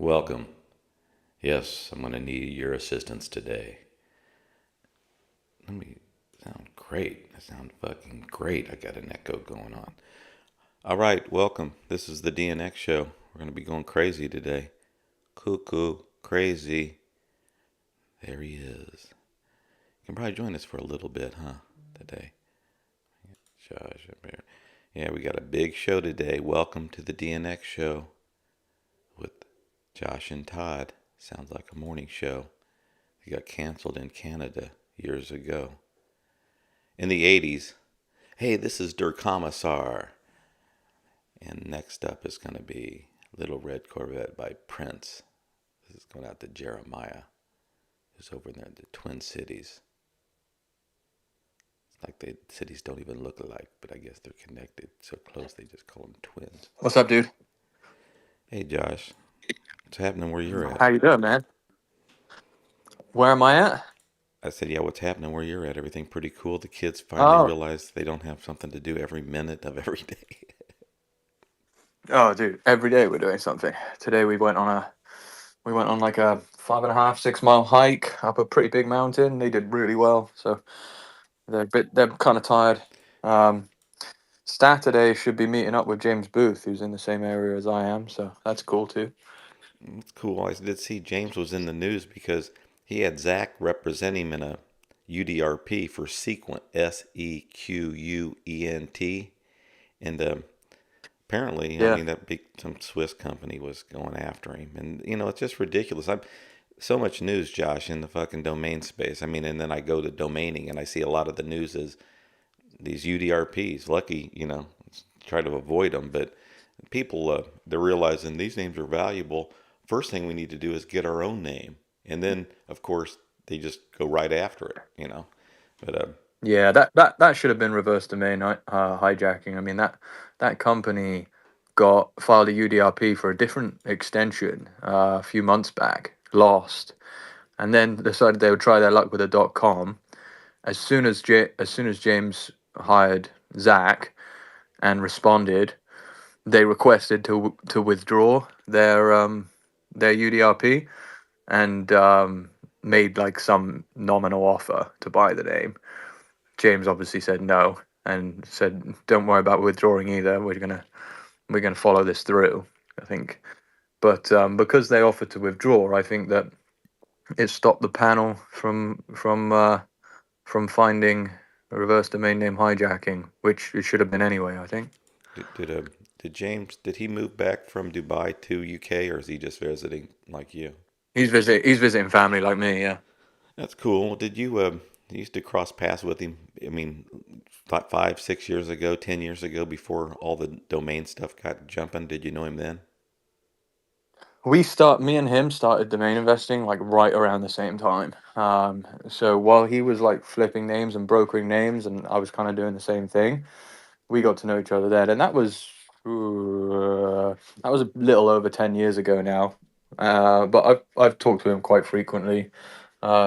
Welcome. Yes, I'm going to need your assistance today. Let me sound great. I sound fucking great. I got an echo going on. All right, welcome. This is the DNX Show. We're going to be going crazy today. Cuckoo, crazy. There he is. You can probably join us for a little bit, huh? Today. Josh up here. Yeah, we got a big show today. Welcome to the DNX Show with Josh and Todd. Sounds like a morning show. It got canceled in Canada years ago. In the 80s, hey, this is Der Commissar. And next up is going to be Little Red Corvette by Prince. This is going out to Jeremiah, who's over there in the Twin Cities. It's like the cities don't even look alike, but I guess they're connected so close they just call them twins. What's up, dude? Hey, Josh. What's happening where you're at? How you doing, man? Where am I at? I said, yeah, what's happening where you're at? Everything pretty cool? The kids finally Oh, realize they don't have something to do every minute of every day. oh, dude. Every day we're doing something. Today we went on like a 5.5, 6 mile hike up a pretty big mountain. They did really well, so they're kind of tired. Um, Saturday should be meeting up with James Booth, who's in the same area as I am, so that's cool too. It's cool. I did see James was in the news because he had Zach represent him in a UDRP for Sequent, Sequent. And apparently, I Yeah. mean, that big, some Swiss company was going after him. And, it's just ridiculous. I'm so much news, Josh, in the fucking domain space. I mean, and then I go to domaining and I see a lot of the news is these UDRPs. Lucky, try to avoid them, but people they're realizing these names are valuable. First thing we need to do is get our own name, and then of course they just go right after it. But Yeah, that should have been reverse domain hijacking. I mean that company got filed a UDRP for a different extension a few months back, lost, and then decided they would try their luck with a .com. As soon as James hired Zach and responded, they requested to withdraw their UDRP and made like some nominal offer to buy the name. James obviously said no and said, "Don't worry about withdrawing either. We're gonna follow this through." I think, but because they offered to withdraw, I think that it stopped the panel from finding a reverse domain name hijacking, which it should have been anyway. I think did James did he move back from Dubai to UK, or is he just visiting like you? he's visiting family like me. Yeah. That's cool. Did you you used to cross paths with him? I mean, 5, 6 years ago, 10 years ago, before all the domain stuff got jumping. Did you know him then? Me and him started domain investing like right around the same time. So while he was like flipping names and brokering names, and I was kind of doing the same thing, we got to know each other then, and that was a little over 10 years ago now. But I've talked to him quite frequently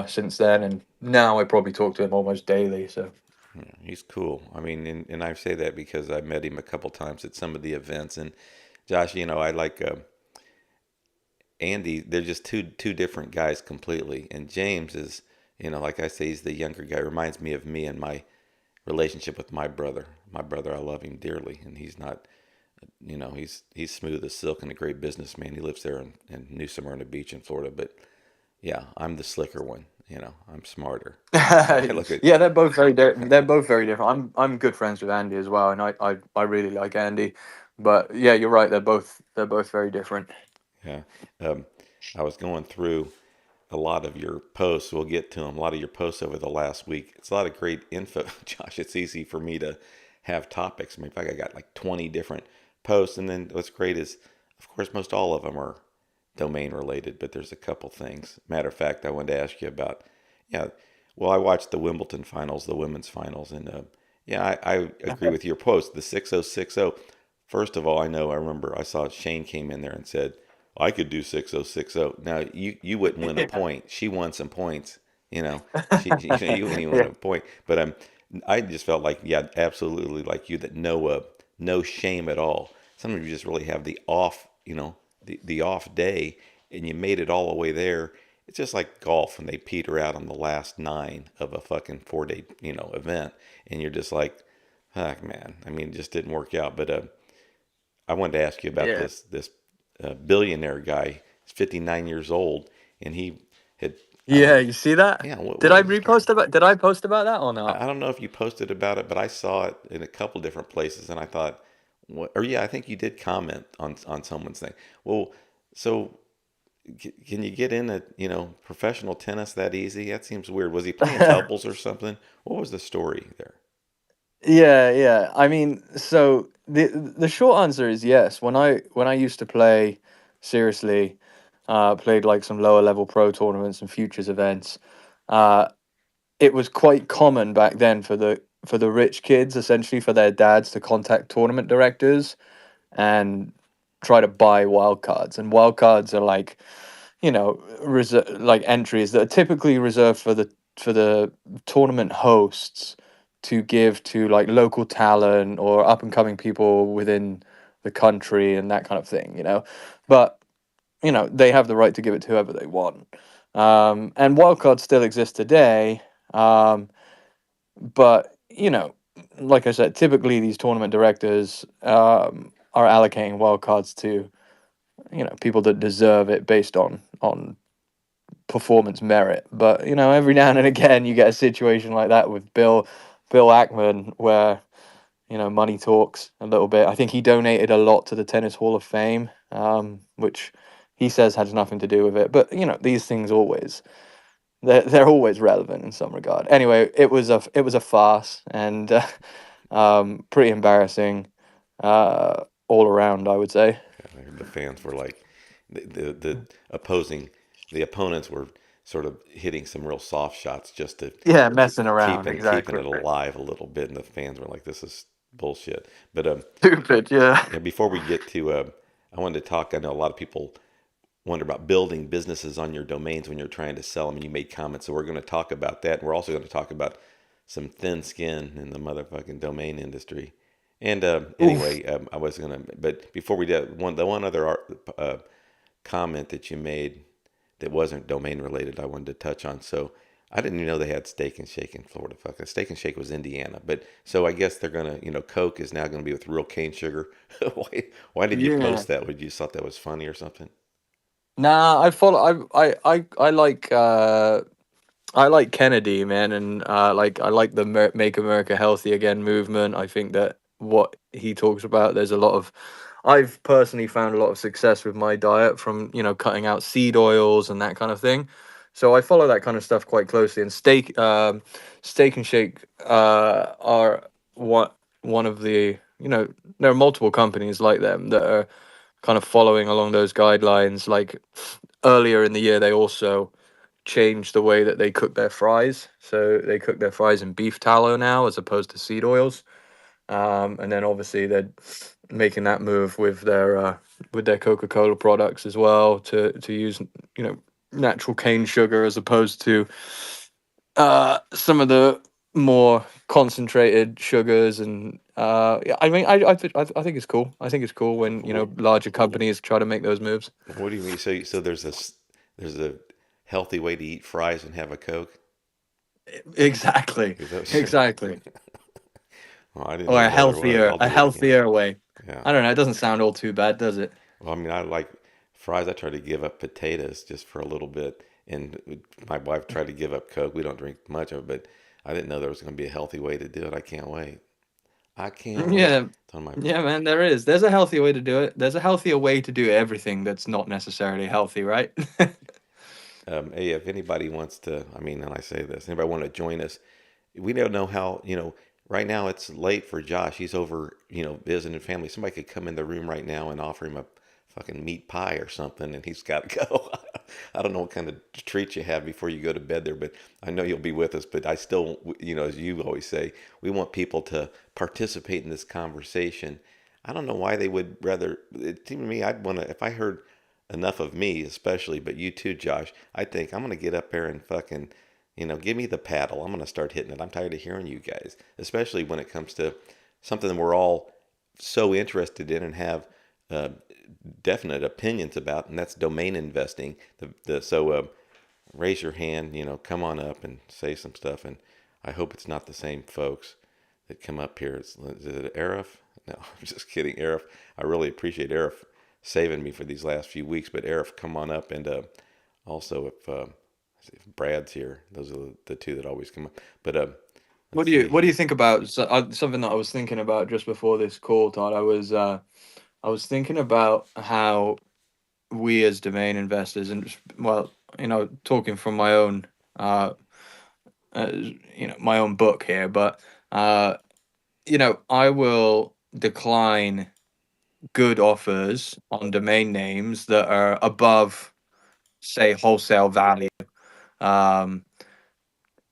since then, and now I probably talk to him almost daily. So Yeah, he's cool. I mean, and I say that because I met him a couple times at some of the events. And Josh, I like Andy. They're just two different guys completely. And James is, like I say, he's the younger guy. Reminds me of me and my relationship with my brother. My brother, I love him dearly, and he's not. He's smooth as silk and a great businessman. He lives there in New Smyrna Beach in Florida. But yeah, I'm the slicker one. I'm smarter. So I look at. yeah, they're both very different. I'm good friends with Andy as well, and I really like Andy. But yeah, you're right. They're both very different. Yeah. Um, I was going through a lot of your posts. We'll get to them. A lot of your posts over the last week. It's a lot of great info, Josh. It's easy for me to have topics. I mean, in fact, I got like 20 different posts. And then what's great is, of course, most all of them are domain related, but there's a couple things. Matter of fact, I wanted to ask you about, yeah, well, I watched the Wimbledon finals, the women's finals, and yeah, I agree with your post. The 6060. First of all, I remember I saw Shane came in there and said, I could do 6060. Now, you wouldn't win a Yeah. point. She won some points, you know. You wouldn't even win Yeah. a point. But I just felt like, yeah, absolutely like you, that no shame at all. Sometimes you just really have the off, the off day, and you made it all the way there. It's just like golf when they peter out on the last nine of a fucking 4 day, event, and you're just like, fuck, man. I mean, it just didn't work out. But I wanted to ask you about Yeah. this billionaire guy. He's 59 years old, and he had, I don't Yeah, know, you see that? yeah. What Did I was the story? repost about? Did I post about that or not? I don't know if you posted about it, but I saw it in a couple different places, and I thought, what? Or yeah, I think you did comment on someone's thing. Well, so can you get into professional tennis that easy? That seems weird. Was he playing doubles or something? What was the story there? Yeah, yeah. I mean, so the short answer is yes. When I used to play seriously, played like some lower level pro tournaments and futures events. Uh, it was quite common back then for the rich kids, essentially for their dads to contact tournament directors and try to buy wildcards. And wildcards are like, like entries that are typically reserved for the tournament hosts to give to like local talent or up and coming people within the country and that kind of thing, But they have the right to give it to whoever they want. And wildcards still exist today. But like I said, typically these tournament directors are allocating wildcards to people that deserve it based on performance merit. But every now and again, you get a situation like that with Bill Ackman, where money talks a little bit. I think he donated a lot to the Tennis Hall of Fame, which he says has nothing to do with it. But these things always they're always relevant in some regard. Anyway, it was a farce and pretty embarrassing all around, I would say. I heard the fans were like, the opposing, the opponents were sort of hitting some real soft shots just to Yeah, messing around, keeping exactly. it alive a little bit, and the fans were like, "This is bullshit." But Stupid, yeah. yeah, before we get to, I wanted to talk. I know a lot of people wonder about building businesses on your domains when you're trying to sell them, and you made comments. So we're going to talk about that. And we're also going to talk about some thin skin in the motherfucking domain industry. And Oof. anyway, I was gonna, but before we did, the one other comment that you made that wasn't domain related, I wanted to touch on. So I didn't even know they had Steak and Shake in Florida. Fuck, Steak and Shake was Indiana, but so I guess they're gonna, Coke is now gonna be with real cane sugar. Why did you Yeah. post that? Would you thought that was funny or something? Nah, I follow. I like Kennedy, man, and I like the Make America Healthy Again movement. I think that what he talks about, there's a lot of. I've personally found a lot of success with my diet from cutting out seed oils and that kind of thing. So I follow that kind of stuff quite closely. And Steak and Shake are one of the there are multiple companies like them that are kind of following along those guidelines. Like earlier in the year, they also changed the way that they cook their fries. So they cook their fries in beef tallow now as opposed to seed oils. And then obviously they're making that move with their Coca-Cola products as well to use natural cane sugar as opposed to some of the more concentrated sugars. And yeah, I mean I think it's cool. I think it's cool when What, larger companies try to make those moves. what do you mean? So there's a healthy way to eat fries and have a Coke. Exactly. Is that Exactly. well, I didn't Or even know there was. I'll a do it. Yeah, healthier way. yeah. I don't know. It doesn't sound all too bad, does it? Well, I mean, I like fries. I try to give up potatoes just for a little bit, and my wife tried to give up Coke. We don't drink much of it, but I didn't know there was going to be a healthy way to do it. I can't wait. I can't wait. Yeah, It's on my. yeah, man. There is. There's a healthier way to do it. There's a healthier way to do everything that's not necessarily healthy, right? Hey, if anybody wants to, I mean, and I say this, anybody want to join us? We don't know how. Right now it's late for Josh. He's over, visiting family. Somebody could come in the room right now and offer him a fucking meat pie or something, and he's got to go. I don't know what kind of treat you have before you go to bed there, but I know you'll be with us. But I still, as you always say, we want people to participate in this conversation. I don't know why they would rather. It seemed to me I'd want to, if I heard enough of me, especially, but you too, Josh. I think I'm gonna get up there and fucking, give me the paddle. I'm gonna start hitting it. I'm tired of hearing you guys, especially when it comes to something that we're all so interested in and have uh, definite opinions about, and that's domain investing. So raise your hand, come on up and say some stuff. And I hope it's not the same folks that come up here. Is it Arif? No, I'm just kidding, Arif. I really appreciate Arif saving me for these last few weeks. But Arif, come on up, and also if Brad's here, those are the two that always come up. But let's see What do here. you think about something that I was thinking about just before this call, Todd? I was thinking about how we as domain investors, and well, talking from my own my own book here, but uh, I will decline good offers on domain names that are above, say, wholesale value. Um,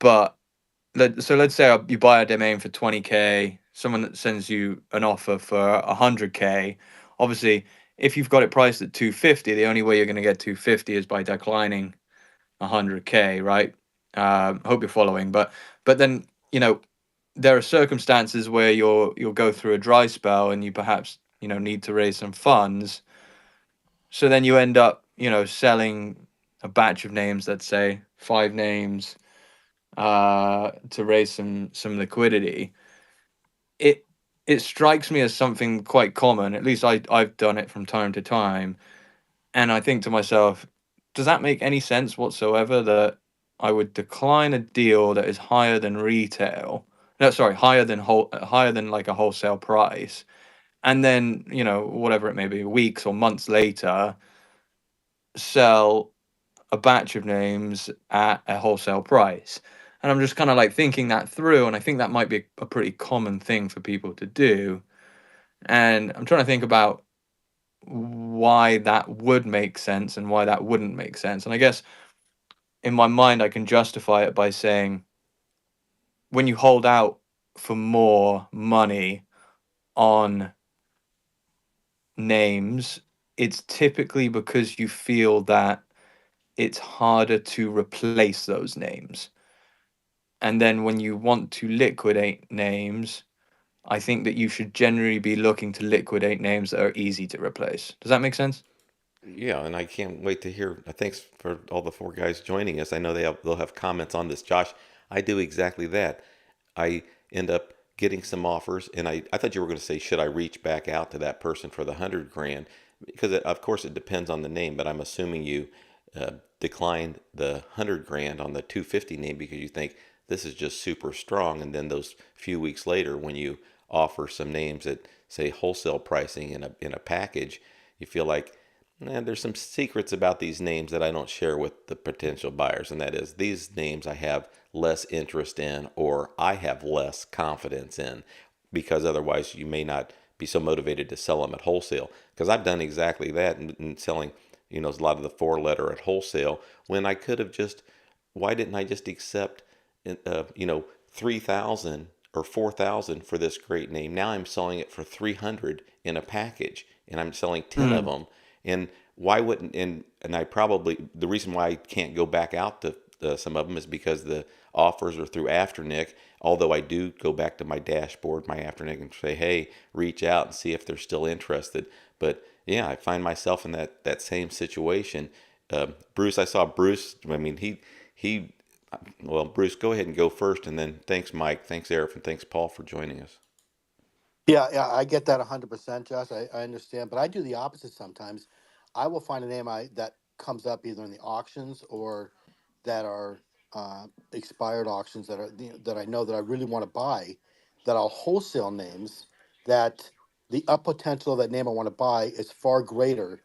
but let's say you buy a domain for 20K, someone that sends you an offer for 100K. Obviously, if you've got it priced at 250, the only way you're going to get 250 is by declining 100K, right? Hope you're following, but then there are circumstances where you'll go through a dry spell and you perhaps need to raise some funds. So then you end up selling a batch of names, let's say 5 names, to raise some liquidity. It it strikes me as something quite common. At least I've done it from time to time, and I think to myself, does that make any sense whatsoever that I would decline a deal that is higher than retail? No, sorry, higher than like a wholesale price, and then whatever it may be, weeks or months later, sell a batch of names at a wholesale price. And I'm just kind of like thinking that through, and I think that might be a pretty common thing for people to do. And I'm trying to think about why that would make sense and why that wouldn't make sense. And I guess in my mind, I can justify it by saying when you hold out for more money on names, it's typically because you feel that it's harder to replace those names. And then when you want to liquidate names, I think that you should generally be looking to liquidate names that are easy to replace. Does that make sense? Yeah, and I can't wait to hear. Thanks for all the four guys joining us. I know they'll have comments on this. Josh, I do exactly that. I end up getting some offers, and I thought you were going to say, should I reach back out to that person for the 100 grand? Because of course it depends on the name, but I'm assuming you declined the 100 grand on the 250 name because you think this is just super strong, and then those few weeks later, when you offer some names at say wholesale pricing in a package, you feel like there's some secrets about these names that I don't share with the potential buyers, and that is these names I have less interest in or I have less confidence in because otherwise you may not be so motivated to sell them at wholesale. Because I've done exactly that in selling, a lot of the 4 letter at wholesale when I could have just, why didn't I just accept, 3,000 or 4,000 for this great name? Now I'm selling it for 300 in a package and I'm selling 10 of Mm. them. And why wouldn't, and I probably, the reason why I can't go back out to some of them is because the offers are through Afternic. Although I do go back to my dashboard, my Afternic, and say, hey, reach out and see if they're still interested. But yeah, I find myself in that same situation. Bruce, I saw Bruce. I mean, he. Well, Bruce, go ahead and go first, and then thanks, Mike, thanks, Eric, and thanks, Paul, for joining us. Yeah, yeah, I get that 100%, Josh. I understand, but I do the opposite sometimes. I will find a name that comes up either in the auctions or that are expired auctions that that I know that I really want to buy. That I'll wholesale names that the up potential of that name I want to buy is far greater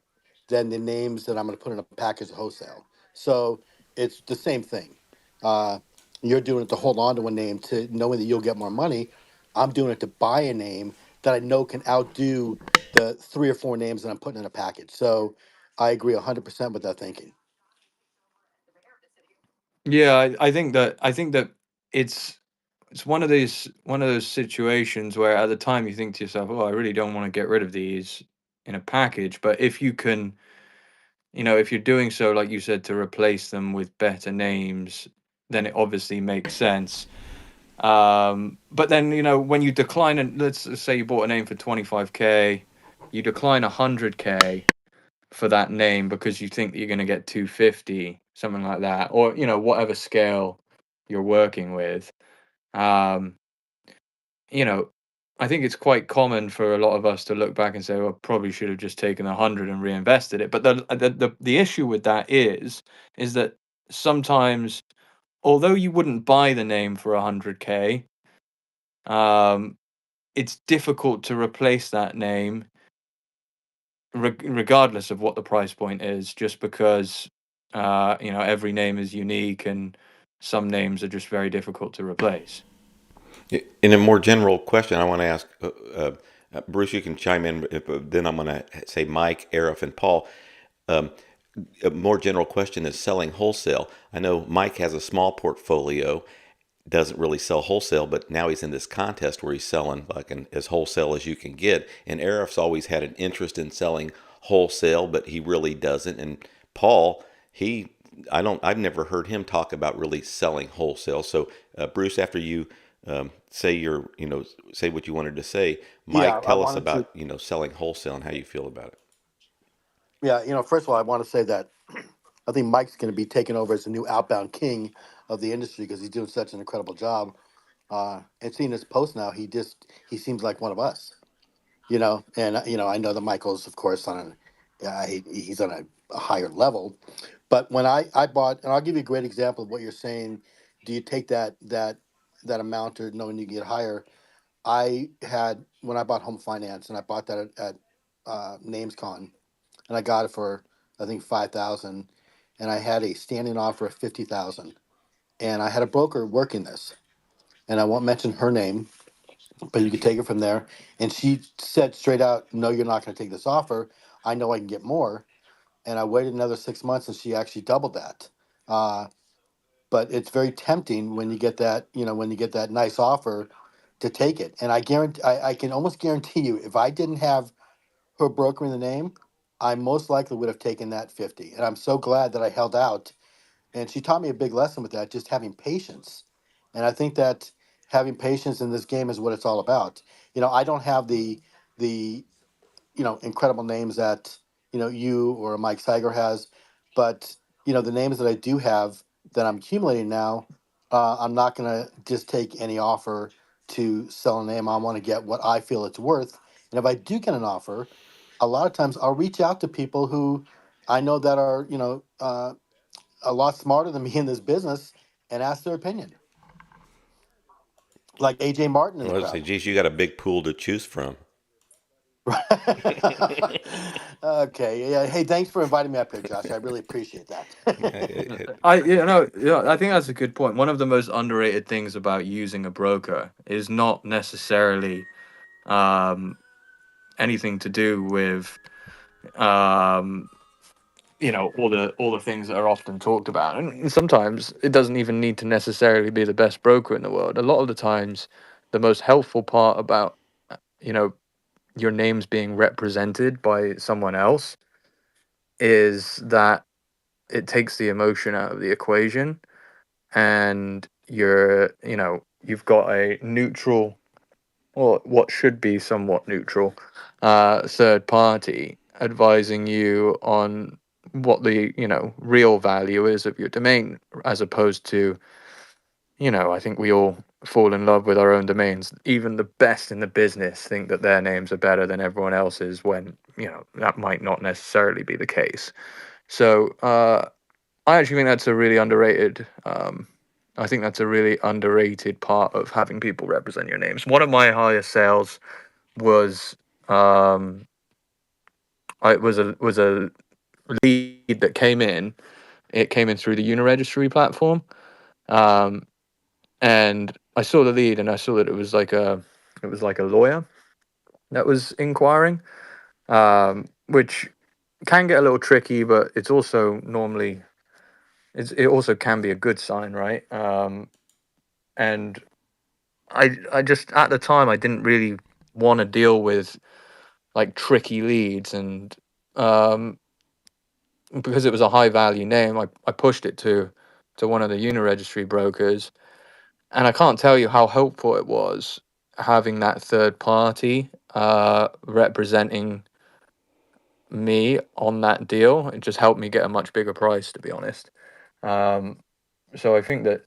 than the names that I'm going to put in a package of wholesale. So it's the same thing. Uh, you're doing it to hold on to a name to knowing that you'll get more money. I'm doing it to buy a name that I know can outdo the 3 or 4 names that I'm putting in a package. So I agree 100% with that thinking. Yeah, I think that it's it's one of those situations where at the time you think to yourself, "Oh, I really don't want to get rid of these in a package." But if you can, if you're doing so, like you said, to replace them with better names, then it obviously makes sense. But then, when you decline, and let's say you bought a name for 25K, you decline 100K for that name because you think that you're going to get 250, something like that, or whatever scale you're working with. um you know I think it's quite common for a lot of us to look back and say, well, probably should have just taken 100 and reinvested it. But the issue with that is that sometimes, although you wouldn't buy the name for 100K, um it's difficult to replace that name regardless of what the price point is, just because every name is unique and some names are just very difficult to replace. In a more general question, I want to ask Bruce. You can chime in. Then I'm going to say Mike, Arif, and Paul. Um, a more general question is selling wholesale. I know Mike has a small portfolio, doesn't really sell wholesale, but now he's in this contest where he's selling like as wholesale as you can get. And Arif's always had an interest in selling wholesale, but he really doesn't. And Paul, I've never heard him talk about really selling wholesale. So Bruce, after you say say what you wanted to say, Yeah, Mike, I tell us wanted to. about selling wholesale and how you feel about it. Yeah, first of all, I want to say that I think Mike's going to be taking over as the new outbound king of the industry because he's doing such an incredible job. And seeing his post now, he seems like one of us. And I know that Michael's, of course, he's on a higher level. But when I bought, and I'll give you a great example of what you're saying. Do you take that amount or knowing you can get higher? I had when I bought home finance, and I bought that at NamesCon, and I got it for I think 5,000, and I had a standing offer of 50,000, and I had a broker working this, and I won't mention her name, but you could take it from there. And she said straight out, "No, you're not going to take this offer. I know I can get more." And I waited another 6 months, and she actually doubled that. Uh, but it's very tempting when you get that nice offer to take it. And I can almost guarantee you, if I didn't have her brokering the name, I most likely would have taken that 50. And I'm so glad that I held out. And she taught me a big lesson with that, just having patience. And I think that having patience in this game is what it's all about. I don't have the incredible names that you or Mike Seiger has, but the names that I do have that I'm accumulating now, I'm not gonna just take any offer to sell a name. I want to get what I feel it's worth, and if I do get an offer, a lot of times I'll reach out to people who I know that are a lot smarter than me in this business and ask their opinion, like AJ Martin in the Well, I'd say, crowd. geez, you got a big pool to choose from. Okay. Yeah. Hey, thanks for inviting me up here, Josh. I really appreciate that. I think that's a good point. One of the most underrated things about using a broker is not necessarily um, anything to do with um, all the things that are often talked about. And sometimes it doesn't even need to necessarily be the best broker in the world. A lot of the times, the most helpful part about you know your names being represented by someone else is that it takes the emotion out of the equation, and you've got a neutral, or what should be somewhat neutral, third party advising you on what the real value is of your domain, as opposed to, I think we all fall in love with our own domains. Even the best in the business think that their names are better than everyone else's, when that might not necessarily be the case. So I actually think that's a really underrated. I think that's a really underrated part of having people represent your names. One of my highest sales was um, was a lead that came in. It came in through the Uniregistry platform, um, and I saw the lead, and I saw that it was like a lawyer that was inquiring, which can get a little tricky, but it's also normally it also can be a good sign, right? And I just, at the time, I didn't really want to deal with like tricky leads, and um, because it was a high value name, I pushed it to one of the Uniregistry brokers, and I can't tell you how helpful it was having that third party representing me on that deal. It just helped me get a much bigger price, to be honest. So I think that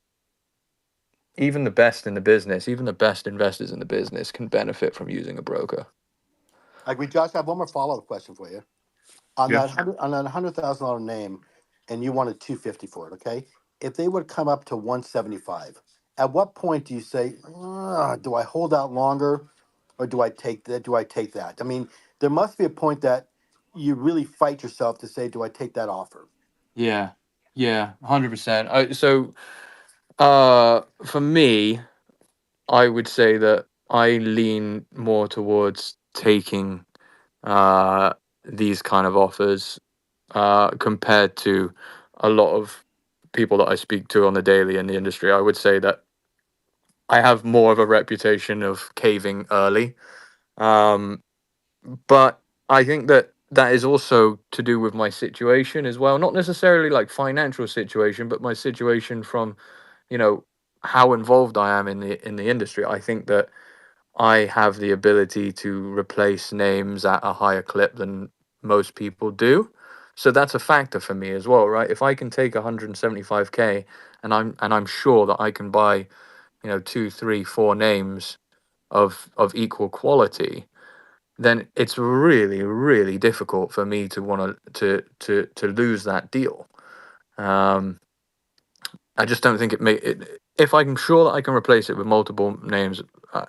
even the best in the business, even the best investors in the business can benefit from using a broker. I agree, Josh. I have one more follow up question for you. On Yeah. that $100,000 name, and you wanted 250 for it. Okay, if they would come up to 175, at what point do you say, do I hold out longer, or do I take that? Do I take that? I mean, there must be a point that you really fight yourself to say, do I take that offer? Yeah. Yeah. 100%. So for me, I would say that I lean more towards taking these kind of offers compared to a lot of people that I speak to on the daily in the industry. I would say that I have more of a reputation of caving early. Um, but I think that that is also to do with my situation as well. Not necessarily like financial situation, but my situation from, you know, how involved I am in the industry. I think that I have the ability to replace names at a higher clip than most people do. So that's a factor for me as well, right? If I can take 175K and I'm sure that I can buy, you know, two, three, four names of equal quality, then it's really, really difficult for me to want to lose that deal. Um, I just don't think it may. If I'm sure that I can replace it with multiple names,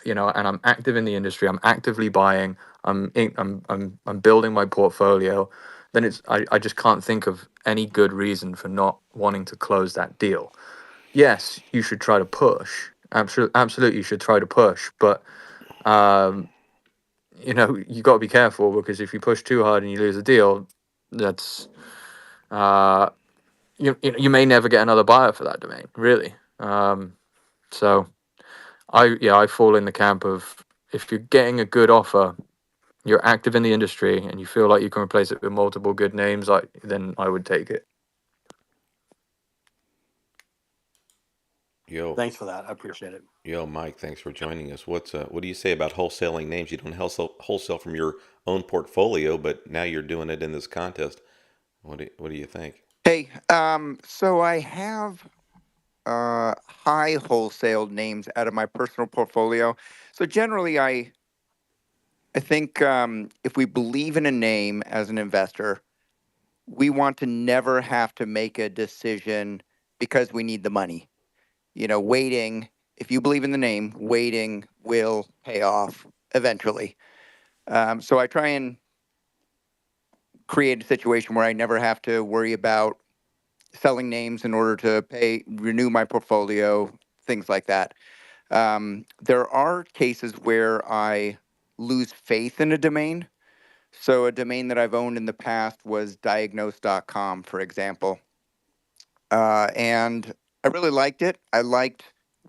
you know, and I'm active in the industry, I'm actively buying, I'm building my portfolio, then I just can't think of any good reason for not wanting to close that deal. Yes, you should try to push. Absolutely, you should try to push, but um, you know, you got to be careful because if you push too hard and you lose a deal, that's uh, you may never get another buyer for that domain, really. So I fall in the camp of if you're getting a good offer, you're active in the industry, and you feel like you can replace it with multiple good names, then I would take it. Yo, Thanks for that. I appreciate it. yo, Mike, thanks for joining us. What do you say about wholesaling names? You don't wholesale from your own portfolio, but now you're doing it in this contest. What do you think? Hey, so I have high wholesale names out of my personal portfolio. So generally, I think if we believe in a name as an investor, we want to never have to make a decision because we need the money. You know, waiting. If you believe in the name, waiting will pay off eventually. So I try and create a situation where I never have to worry about selling names in order to renew my portfolio, things like that. There are cases where I lose faith in a domain. So a domain that I've owned in the past was diagnose.com, for example. And I really liked it. I liked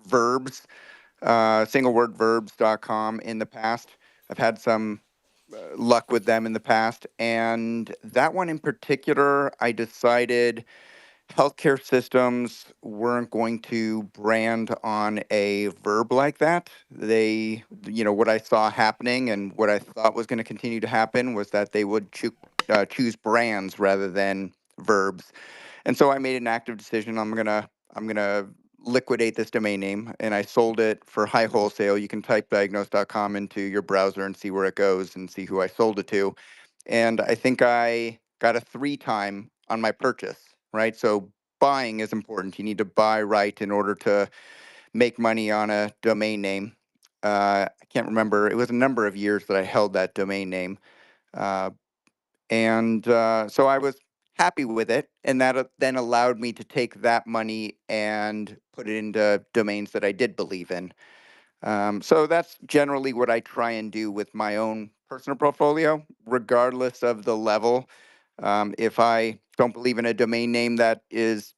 verbs, singlewordverbs.com in the past. I've had some luck with them in the past. And that one in particular, I decided healthcare systems weren't going to brand on a verb like that. What I saw happening and what I thought was going to continue to happen was that they would choose brands rather than verbs. And so I made an active decision. I'm gonna liquidate this domain name, and I sold it for high wholesale. You can type diagnose.com into your browser and see where it goes and see who I sold it to. And I think I got a 3 time on my purchase, right? So buying is important. You need to buy right in order to make money on a domain name. I can't remember. It was a number of years that I held that domain name. Uh, and so I was happy with it. And that then allowed me to take that money and put it into domains that I did believe in. So that's generally what I try and do with my own personal portfolio, regardless of the level. If I don't believe in a domain name that is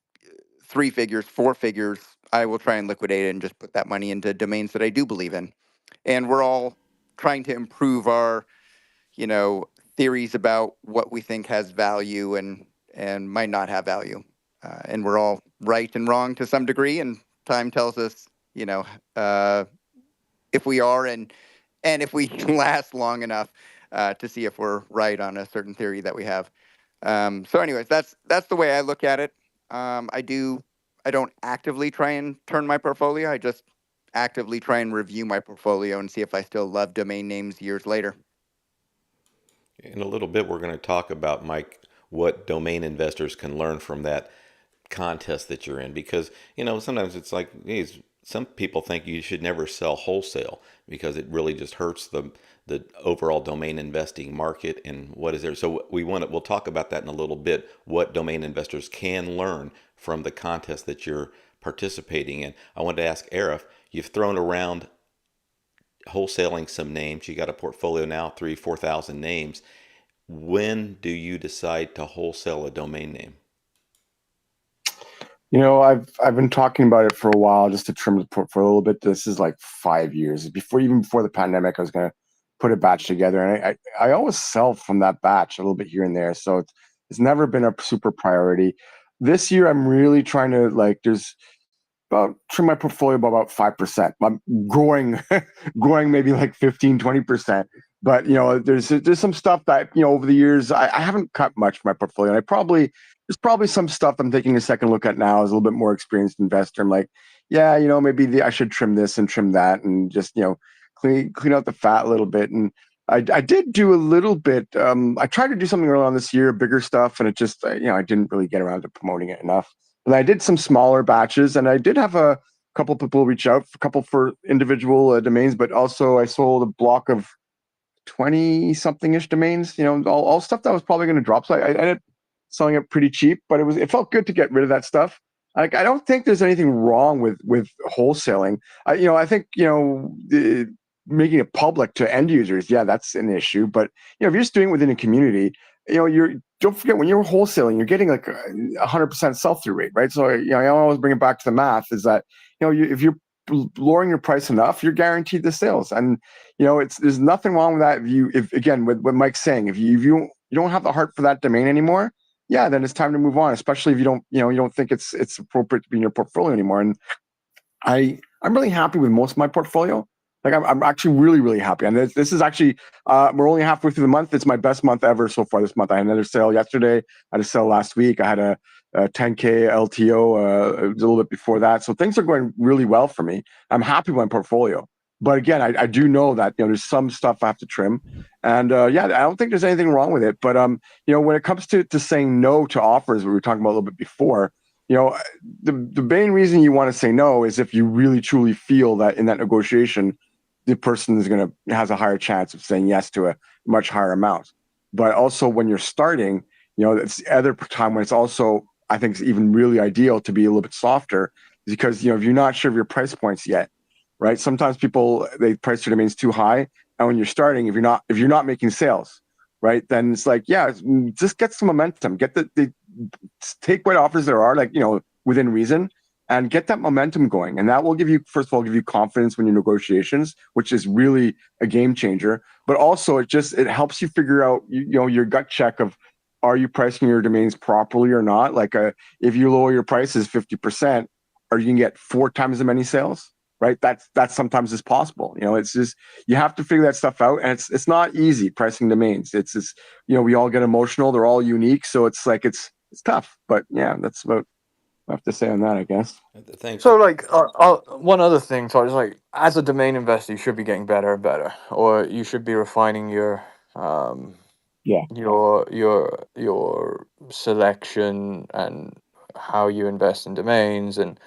3 figures, 4 figures, I will try and liquidate it and just put that money into domains that I do believe in. And we're all trying to improve our, you know, theories about what we think has value and might not have value. And we're all right and wrong to some degree, and time tells us, you know, if we are and if we last long enough. to see if we're right on a certain theory that we have. So, anyways, that's the way I look at it. I don't actively try and turn my portfolio. I just actively try and review my portfolio and see if I still love domain names years later. In a little bit, we're going to talk about, Mike, what domain investors can learn from that contest that you're in, because sometimes it's like some people think you should never sell wholesale because it really just hurts the overall domain investing market. And what is there? So we'll talk about that in a little bit, what domain investors can learn from the contest that you're participating in. I wanted to ask Arif, you've thrown around wholesaling some names. You got a portfolio now, 3,000-4,000 names. When do you decide to wholesale a domain name? I've been talking about it for a while, just to trim the portfolio a little bit. This is like 5 years even before the pandemic. I was going to put a batch together, and I always sell from that batch a little bit here and there. So it's never been a super priority. This year, I'm really trying to there's about trim my portfolio by about 5%. I'm growing, growing maybe like 15-20%. But there's some stuff that over the years I haven't cut much from my portfolio. And there's probably some stuff I'm taking a second look at now as a little bit more experienced investor. I'm like, yeah, maybe I should trim this and trim that, and just clean out the fat a little bit. And I did do a little bit. I tried to do something early on this year, bigger stuff, and it just I didn't really get around to promoting it enough. And I did some smaller batches, and I did have a couple people reach out, a couple for individual domains, but also I sold a block of 20 something ish domains, all stuff that was probably going to drop. So I ended up selling it pretty cheap, but it felt good to get rid of that stuff. Like, I don't think there's anything wrong with wholesaling. I think, making it public to end users, yeah, that's an issue. But, if you're just doing it within a community, don't forget, when you're wholesaling, you're getting like 100% sell-through rate, right? So, I always bring it back to the math is that, if you're lowering your price enough, you're guaranteed the sales. And, there's nothing wrong with that. If again, with what Mike's saying, if you don't have the heart for that domain anymore, yeah, then it's time to move on, especially if you don't think it's appropriate to be in your portfolio anymore. And I'm really happy with most of my portfolio. Like, I'm actually really, really happy. And this is actually, we're only halfway through the month. It's my best month ever so far this month. I had another sale yesterday. I had a sale last week. I had a 10K LTO a little bit before that. So things are going really well for me. I'm happy with my portfolio. But again, I do know that there's some stuff I have to trim. And yeah, I don't think there's anything wrong with it. But when it comes to saying no to offers, we were talking about a little bit before, the main reason you want to say no is if you really truly feel that in that negotiation, the person has a higher chance of saying yes to a much higher amount. But also when you're starting, it's the other time when it's also, I think, it's even really ideal to be a little bit softer, because if you're not sure of your price points yet, right? Sometimes people, they price their domains too high, and when you're starting, if you're not making sales, right, then it's like, yeah, just get some momentum, get the take what offers there are, within reason, and get that momentum going. And that will first of all, give you confidence when you're negotiations, which is really a game changer. But also it helps you figure out, your gut check of, are you pricing your domains properly or not? Like, if you lower your prices 50%, are you gonna get 4 times as many sales? Right? That's sometimes is possible. It's just, you have to figure that stuff out. And it's not easy pricing domains. It's just, we all get emotional. They're all unique. So it's like, it's tough. But yeah, that's about I have to say on that, I guess. Thanks. So, one other thing, Todd, is as a domain investor, you should be getting better and better, or you should be refining your Yeah. your selection and how you invest in domains. And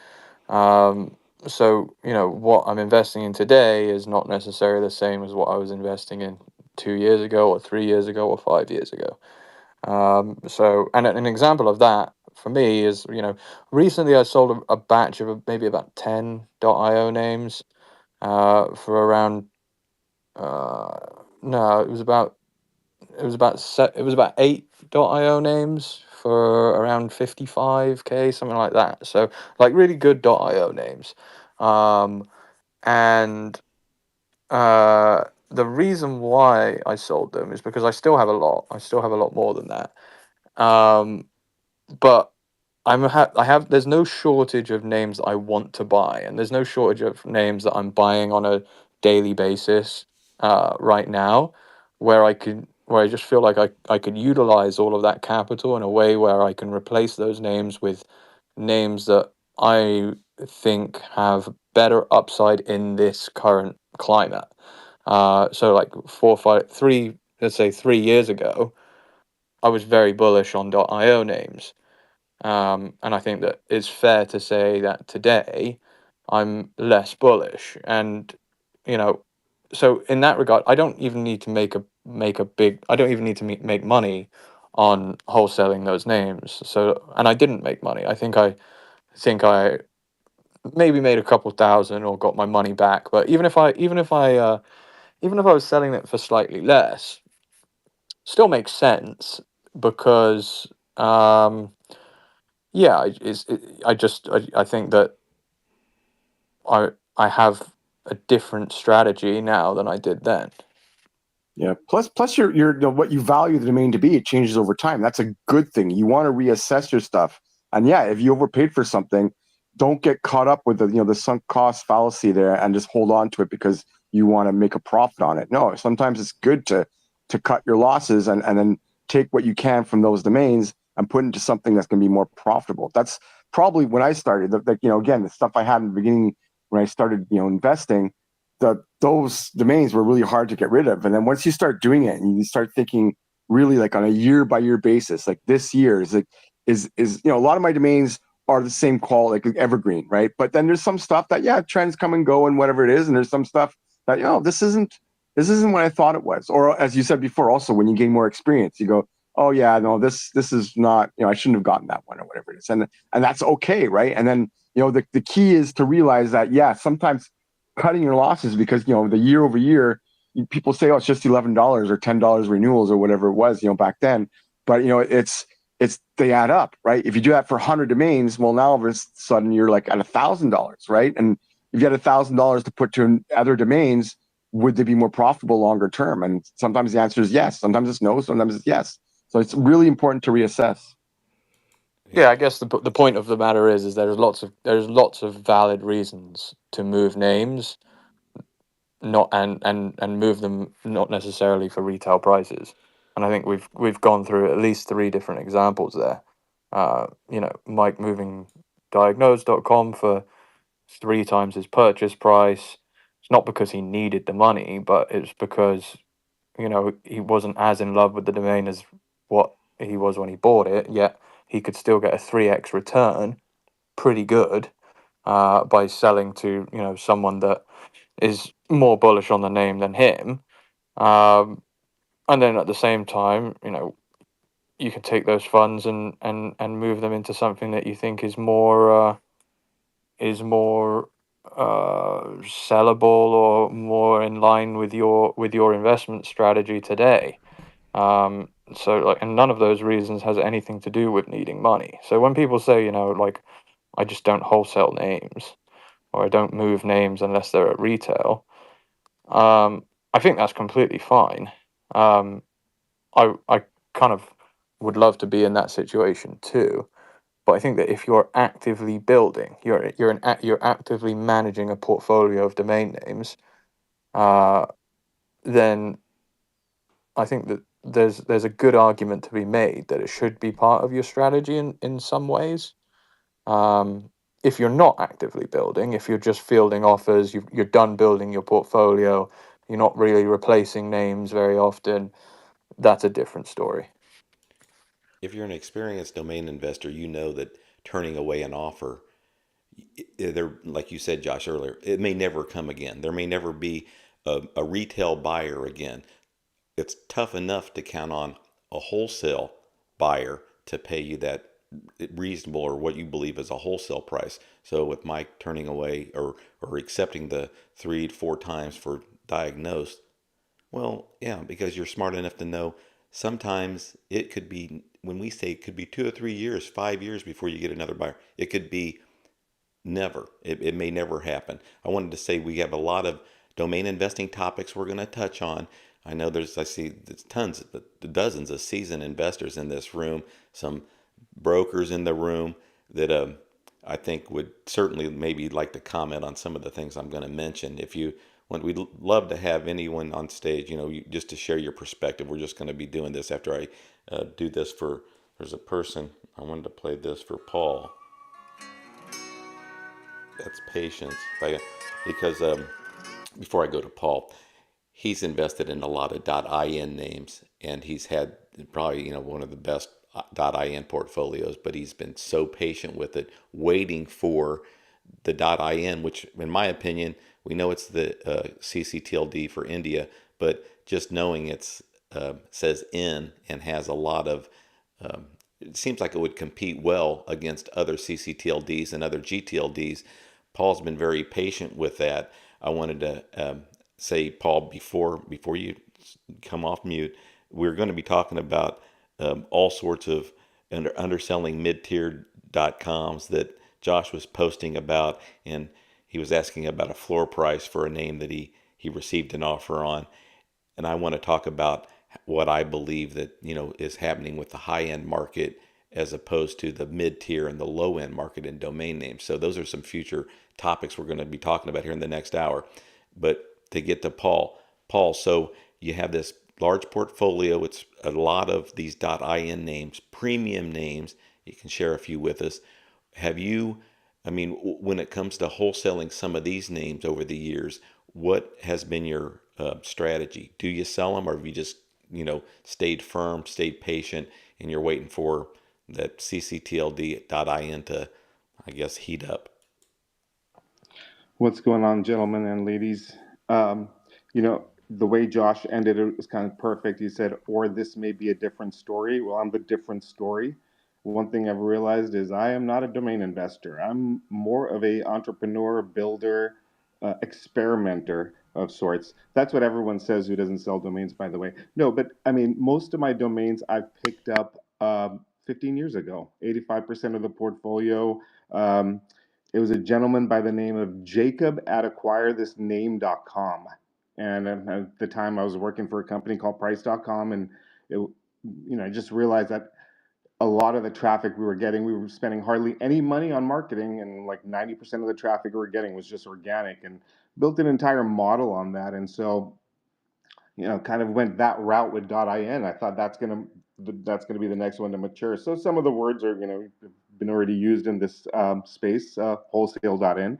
so what I'm investing in today is not necessarily the same as what I was investing in 2 years ago or 3 years ago or 5 years ago. So, and an example of that for me is, recently I sold a batch of maybe about 10 .io names for around no, it was about 8 .io names for around 55K, something like that. So, like, really good .io names. And the reason why I sold them is because I still have a lot. I still have a lot more than that. But there's no shortage of names that I want to buy, and there's no shortage of names that I'm buying on a daily basis right now. where I just feel like I could utilize all of that capital in a way where I can replace those names with names that I think have better upside in this current climate. So like 3 years ago, I was very bullish on .io names. And I think that it's fair to say that today I'm less bullish. And, you know, so in that regard, I don't even need to make a big. I don't even need to make money on wholesaling those names. So, and I didn't make money. I think I maybe made a couple thousand or got my money back. But even if I was selling it for slightly less, still makes sense because yeah, I think that I have a different strategy now than I did then. Yeah. Plus, what you value the domain to be, it changes over time. That's a good thing. You want to reassess your stuff, and yeah, if you overpaid for something, don't get caught up with the sunk cost fallacy there and just hold on to it because you want to make a profit on it. No, sometimes it's good to cut your losses and then take what you can from those domains and put into something that's going to be more profitable. That's probably when I started. Again, the stuff I had in the beginning when I started, investing, those domains were really hard to get rid of. And then once you start doing it and you start thinking really like on a year by year basis, like this year is like is a lot of my domains are the same quality, like evergreen, right? But then there's some stuff that trends come and go and whatever it is, and there's some stuff that this isn't what I thought it was. Or as you said before, also when you gain more experience, you go, oh yeah, no, this is not, I shouldn't have gotten that one or whatever it is, and that's okay, right? And then the key is to realize that sometimes cutting your losses because the year over year people say, oh, it's just $11 or $10 renewals or whatever it was back then, but it's they add up, right? If you do that for 100 domains, well, now all of a sudden you're like at $1,000, right? And if you had $1,000 to put to other domains, would they be more profitable longer term? And sometimes the answer is yes, sometimes it's no, sometimes it's yes. So it's really important to reassess. Yeah, I guess the point of the matter is there's lots of valid reasons to move names, not and move them not necessarily for retail prices. And I think we've gone through at least 3 different examples there. Mike moving diagnose.com for 3 times his purchase price. It's not because he needed the money, but it's because he wasn't as in love with the domain as what he was when he bought it. Yet he could still get a 3x return, pretty good, by selling to someone that is more bullish on the name than him. And then at the same time, you can take those funds and move them into something that you think is more sellable or more in line with your investment strategy today. And none of those reasons has anything to do with needing money. So when people say, like, I just don't wholesale names or I don't move names unless they're at retail, I think that's completely fine. I kind of would love to be in that situation too. But I think that if you're actively building, you're actively managing a portfolio of domain names, then I think that there's a good argument to be made that it should be part of your strategy in some ways. If you're not actively building, if you're just fielding offers, you're done building your portfolio, you're not really replacing names very often, that's a different story. If you're an experienced domain investor, you know that turning away an offer, there, like you said, Josh, earlier, it may never come again. There may never be a retail buyer again. It's tough enough to count on a wholesale buyer to pay you that reasonable or what you believe is a wholesale price. So with Mike turning away or accepting the 3 to 4 times for diagnosed, well, yeah, because you're smart enough to know sometimes it could be, when we say it could be 2 or 3 years, 5 years before you get another buyer. It could be never. It may never happen. I wanted to say we have a lot of domain investing topics we're going to touch on. I see there's tons, dozens of seasoned investors in this room, some brokers in the room that I think would certainly maybe like to comment on some of the things I'm going to mention. If you we'd love to have anyone on stage, just to share your perspective. We're just going to be doing this after I do this for, there's a person, I wanted to play this for Paul. That's patience. Because before I go to Paul, he's invested in a lot of .in names, and he's had probably one of the best .in portfolios. But he's been so patient with it, waiting for the .in, which, in my opinion, we know it's the CCTLD for India, but just knowing it's says in and has a lot of it seems like it would compete well against other CCTLDs and other GTLDs. Paul's been very patient with that. I wanted to say, Paul, before you come off mute, we're going to be talking about all sorts of underselling mid-tier .coms that Josh was posting about, and he was asking about a floor price for a name that he received an offer on. And I want to talk about what I believe that is happening with the high end market as opposed to the mid tier and the low end market in domain names. So those are some future topics we're going to be talking about here in the next hour. But to get to Paul, so you have this large portfolio. It's a lot of these .in names, premium names. You can share a few with us. Have you, I mean, when it comes to wholesaling some of these names over the years, what has been your strategy? Do you sell them, or have you just, stayed firm, stayed patient, and you're waiting for that cctld.in to, I guess, heat up? What's going on, gentlemen and ladies? The way Josh ended it was kind of perfect. He said, or this may be a different story. Well, I'm the different story. One thing I've realized is I am not a domain investor. I'm more of a entrepreneur, builder, experimenter of sorts. That's what everyone says who doesn't sell domains, by the way. No, but I mean, most of my domains I've picked up 15 years ago. 85% of the portfolio. It was a gentleman by the name of Jacob at acquirethisname.com. And at the time I was working for a company called price.com, and I just realized that a lot of the traffic we were spending hardly any money on marketing, and like 90% of the traffic we were getting was just organic, and built an entire model on that. And so kind of went that route with .in. I thought that's gonna be the next one to mature. So some of the words are been already used in this space: wholesale.in,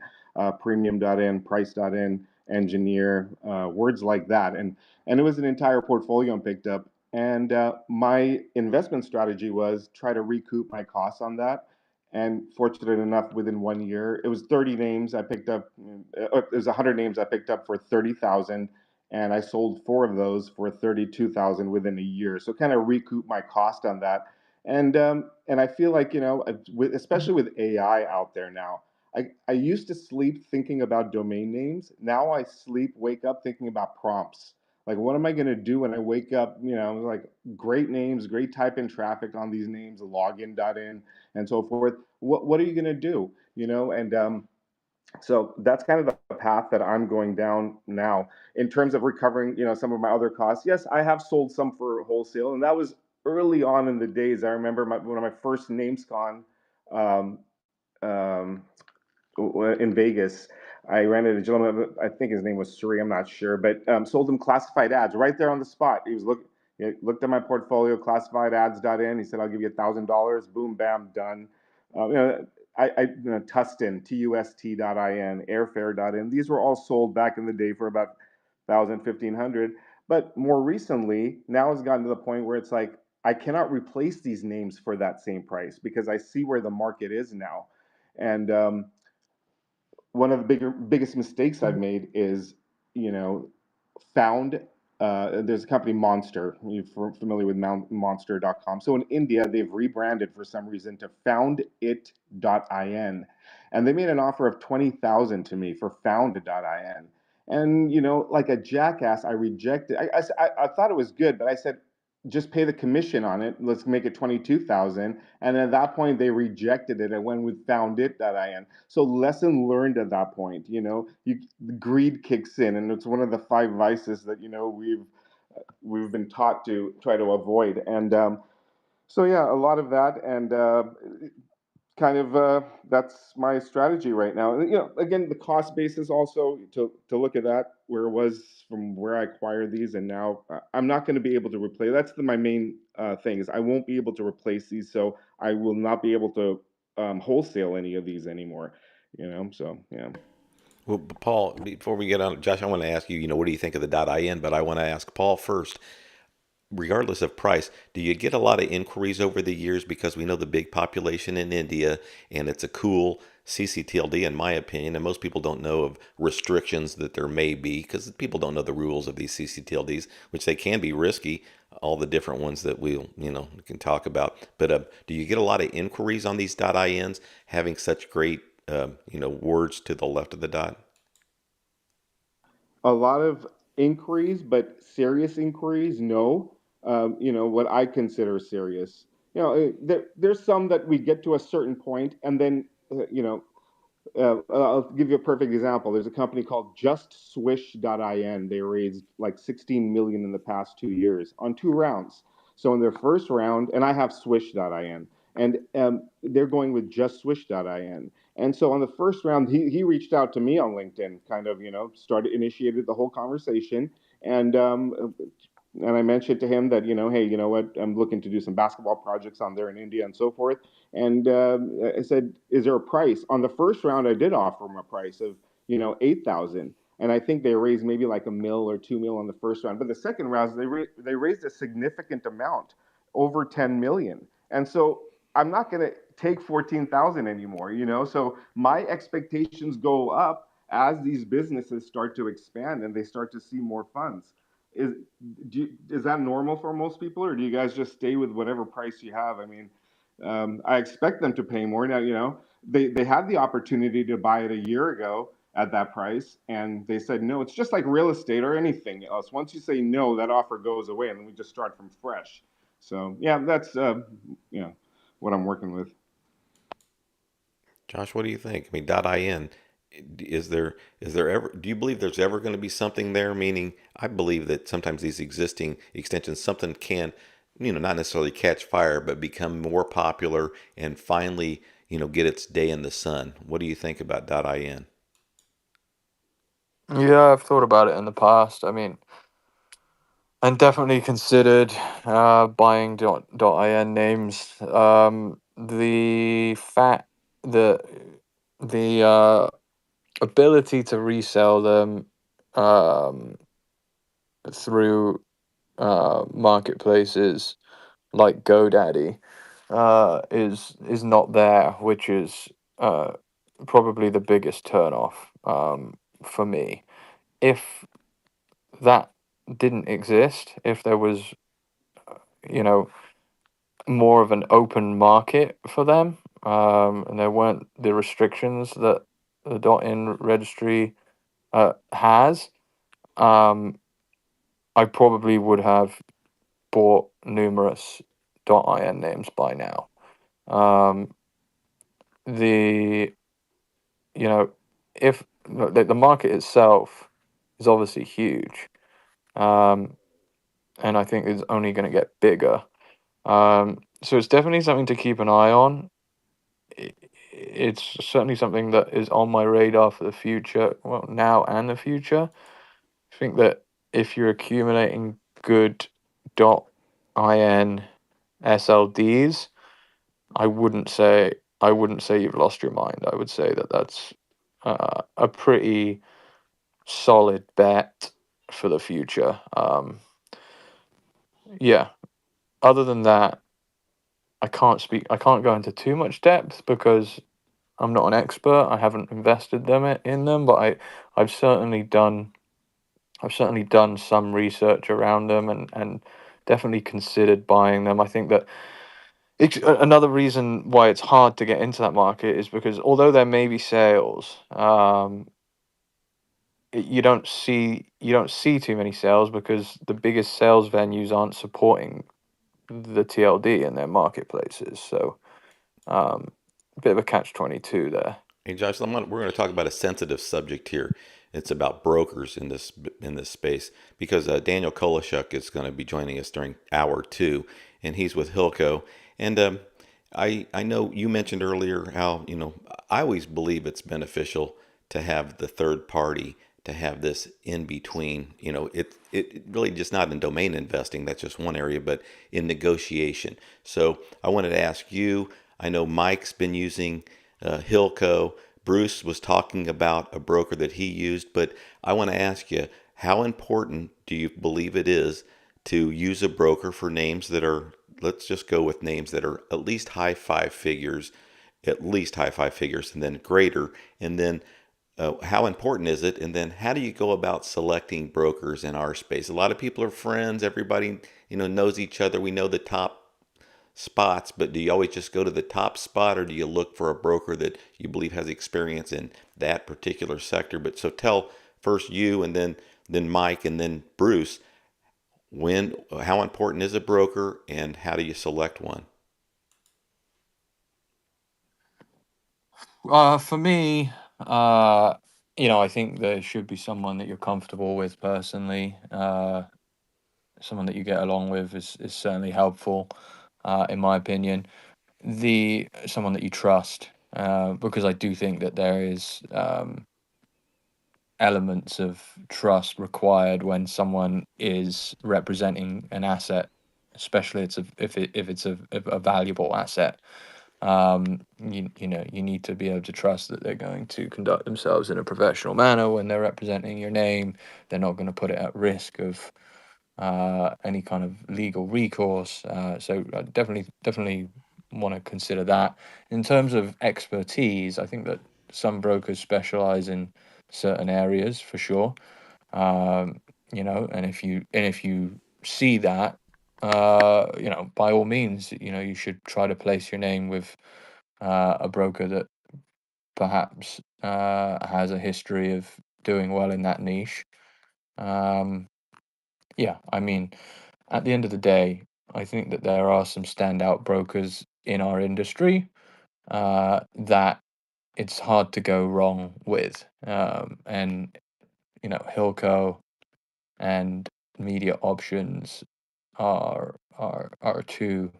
premium.in, price.in, engineer, words like that. And it was an entire portfolio I picked up. And my investment strategy was try to recoup my costs on that. And fortunate enough, within 1 year, it was 30 names I picked up. It was 100 names I picked up for 30,000, and I sold 4 of those for 32,000 within a year. So kind of recoup my cost on that. And I feel like especially with AI out there now, I used to sleep thinking about domain names. Now I wake up thinking about prompts. Like, what am I going to do when I wake up? Like, great names, great type in traffic on these names, login.in, and so forth. What are you going to do? And so that's kind of the path that I'm going down now in terms of recovering, some of my other costs. Yes, I have sold some for wholesale, and that was early on in the days. I remember one of my first NamesCon um, um, in Vegas. I ran into a gentleman, I think his name was Suri, I'm not sure, but sold him classified ads right there on the spot. He looked at my portfolio, classified ads.in. He said, I'll give you $1,000. Boom, bam, done. Tustin, TUST.in, airfare.in. These were all sold back in the day for about 1,000, 1,500. But more recently, now it's gotten to the point where it's like, I cannot replace these names for that same price because I see where the market is now. And one of the biggest mistakes I've made is, found. There's a company, Monster. You're familiar with Monster.com. So in India, they've rebranded for some reason to foundit.in, and they made an offer of 20,000 to me for found.in. And like a jackass, I rejected. I thought it was good, but I said, just pay the commission on it. Let's make it 22,000. And at that point, they rejected it and went with foundit.in. So lesson learned at that point. Greed kicks in, and it's one of the 5 vices that we've been taught to try to avoid. And so yeah, a lot of that, and kind of that's my strategy right now. And, again, the cost basis also to look at that where it was from where I acquired these, and now I'm not going to be able to replace. That's my main thing is I won't be able to replace these, so I will not be able to wholesale any of these anymore. So yeah. Well, Paul, before we get on, Josh, I want to ask you, what do you think of the .in? But I want to ask Paul first. Regardless of price, do you get a lot of inquiries over the years because we know the big population in India and it's a cool CCTLD in my opinion, and most people don't know of restrictions that there may be because people don't know the rules of these CCTLDs, which they can be risky, all the different ones that we can talk about. But do you get a lot of inquiries on these .ins having such great words to the left of the dot? A lot of inquiries, but serious inquiries, no. What I consider serious. There's some that we get to a certain point, and then I'll give you a perfect example. There's a company called JustSwish.in. They raised like 16 million in the past 2 years on 2 rounds. So in their first round, and I have Swish.in, and they're going with JustSwish.in. And so on the first round, he reached out to me on LinkedIn, kind of started initiated the whole conversation, and I mentioned to him that hey, you know what, I'm looking to do some basketball projects on there in India and so forth. And I said, "Is there a price?" On the first round, I did offer them a price of 8,000, and I think they raised maybe like a mil or 2 mil on the first round. But the second round, they raised a significant amount, over 10 million. And so I'm not going to take 14,000 anymore. So my expectations go up as these businesses start to expand and they start to see more funds. Is is that normal for most people, or do you guys just stay with whatever price you have? I mean, I expect them to pay more now. They had the opportunity to buy it a year ago at that price, and they said no. It's just like real estate or anything else. Once you say no, that offer goes away, and then we just start from fresh. So yeah, that's what I'm working with. Josh, what do you think? I mean, .in, is there ever, do you believe there's ever going to be something there? Meaning, I believe that sometimes these existing extensions, something can, not necessarily catch fire, but become more popular and finally, get its day in the sun. What do you think about .in? Yeah, I've thought about it in the past. I mean, and definitely considered buying .in names. The fact that the ability to resell them um, through marketplaces like GoDaddy is not there, which is probably the biggest turnoff for me. If that didn't exist, if there was, you know, more of an open market for them, and there weren't the restrictions that the .in registry has, I probably would have bought numerous .in names by now. Um, the you know, if the market itself is obviously huge, and I think it's only going to get bigger. So it's definitely something to keep an eye on. It's certainly something that is on my radar for the future, well, now and the future. I think that if you're accumulating good .in SLDs, I wouldn't say you've lost your mind. I would say that that's a pretty solid bet for the future. Yeah. Other than that, I can't speak. I can't go into too much depth because I'm not an expert. I haven't invested in them, but I've certainly done. I've certainly done some research around them and definitely considered buying them. I think that another reason why it's hard to get into that market is because although there may be sales, you don't see too many sales because the biggest sales venues aren't supporting the TLD in their marketplaces. So a bit of a catch-22 there. Hey Josh, we're going to talk about a sensitive subject here. It's about brokers in this space because Daniel Kolashuk is going to be joining us during hour 2, and he's with Hilco. And I know you mentioned earlier how, I always believe it's beneficial to have the third party, to have this in between. It really just not in domain investing, that's just one area, but in negotiation. So I wanted to ask you, I know Mike's been using Hilco. Bruce was talking about a broker that he used, but I want to ask you, how important do you believe it is to use a broker for names that are, let's just go with names that are at least high five figures, and then greater, and then how important is it? And then how do you go about selecting brokers in our space? A lot of people are friends. Everybody, knows each other. We know the top spots, but do you always just go to the top spot, or do you look for a broker that you believe has experience in that particular sector? But so tell first you, and then Mike, and then Bruce, how important is a broker, and how do you select one? For me, I think there should be someone that you're comfortable with personally. Someone that you get along with is certainly helpful, in my opinion. Someone that you trust, because I do think that there is elements of trust required when someone is representing an asset, especially if it's a valuable asset. You need to be able to trust that they're going to conduct themselves in a professional manner when they're representing your name. They're not going to put it at risk of any kind of legal recourse. So I definitely want to consider that. In terms of expertise, I think that some brokers specialize in certain areas for sure. Um, and if you see that, by all means, you should try to place your name with a broker that perhaps has a history of doing well in that niche. Um, yeah, I mean, at the end of the day, I think that there are some standout brokers in our industry that it's hard to go wrong with. And Hilco and Media Options are two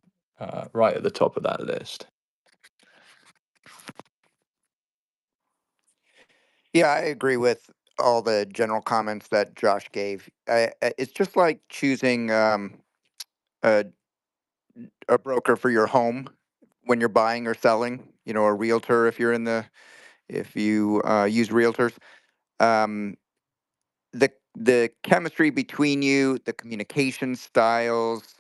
right at the top of that list. Yeah, I agree with all the general comments that Josh gave. It's just like choosing a, a broker for your home when you're buying or selling. A realtor if you use realtors. Um, the chemistry between you, the communication styles,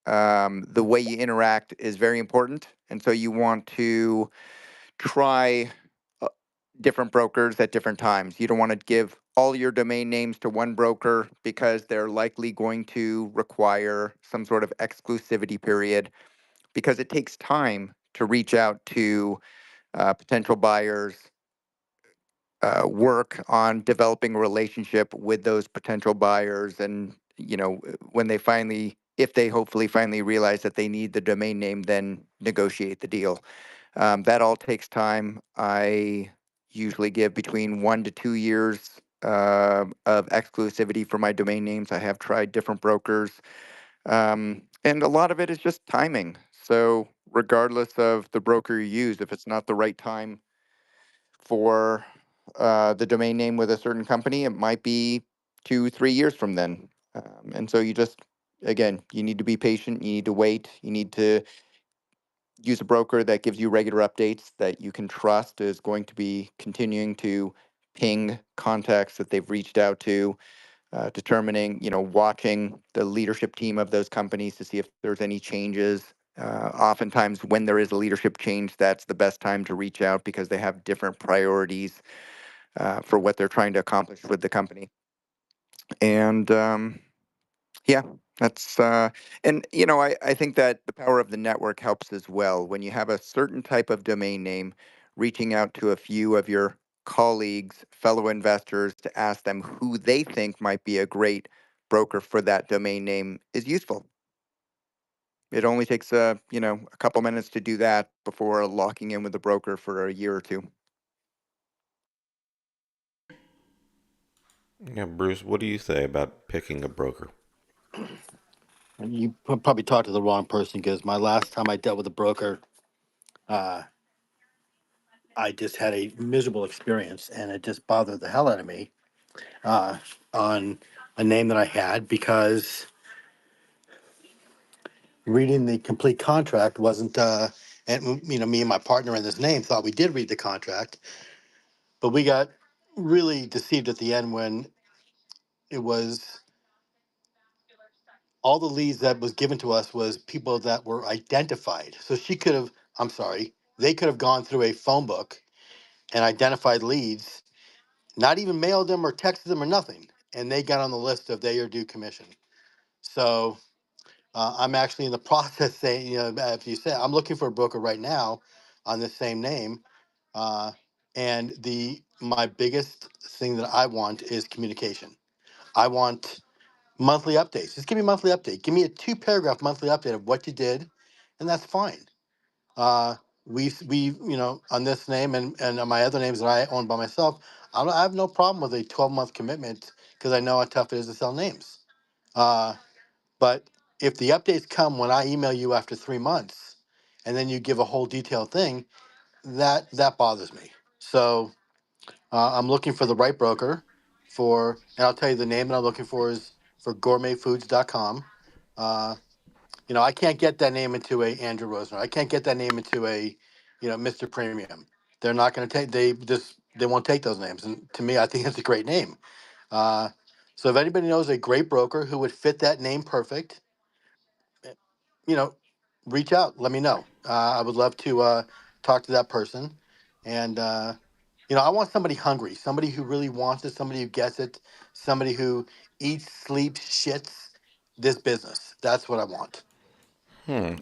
the way you interact is very important, and so you want to try uh, different brokers at different times. You don't want to give all your domain names to one broker because they're likely going to require some sort of exclusivity period, because it takes time to reach out to potential buyers, work on developing a relationship with those potential buyers, and when they finally, if they hopefully finally realize that they need the domain name, then negotiate the deal. That all takes time. I usually give between 1 to 2 years of exclusivity for my domain names. I have tried different brokers, and a lot of it is just timing. So regardless of the broker you use, if it's not the right time for the domain name with a certain company, it might be 2, 3 years from then. And so again, you need to be patient. You need to wait. You need to use a broker that gives you regular updates, that you can trust is going to be continuing to ping contacts that they've reached out to, determining, watching the leadership team of those companies to see if there's any changes. Oftentimes, when there is a leadership change, that's the best time to reach out because they have different priorities for what they're trying to accomplish with the company. And yeah, that's and I think that the power of the network helps as well. When you have a certain type of domain name, reaching out to a few of your colleagues, fellow investors, to ask them who they think might be a great broker for that domain name is useful. It only takes a couple minutes to do that before locking in with a broker for a year or two. Yeah, Bruce, what do you say about picking a broker? And you probably talked to the wrong person, because my last time I dealt with a broker, I just had a miserable experience, and it just bothered the hell out of me on a name that I had, because reading the complete contract wasn't. And me and my partner in this name thought we did read the contract, but we got really deceived at the end when it was all the leads that was given to us was people that were identified. So she could have, I'm sorry, they could have gone through a phone book and identified leads, not even mailed them or texted them or nothing, and they got on the list of they are due commission. So I'm actually in the process saying, if you say, I'm looking for a broker right now on the same name, and my biggest thing that I want is communication. I want monthly updates. Just give me a monthly update. Give me a 2-paragraph monthly update of what you did, and that's fine. We on this name and on my other names that I own by myself, I have no problem with a 12-month commitment, because I know how tough it is to sell names. But if the updates come when I email you after 3 months, and then you give a whole detailed thing, that bothers me. So I'm looking for the right broker and I'll tell you the name that I'm looking for is for gourmetfoods.com. I can't get that name into a Andrew Rosen. I can't get that name into a, Mr. Premium. They're not going to take. They won't take those names. And to me, I think it's a great name. Uh, so if anybody knows a great broker who would fit that name perfect, you know, reach out. Let me know. I would love to talk to that person. And I want somebody hungry, somebody who really wants it, somebody who gets it, somebody who eats, sleeps, shits this business. That's what I want.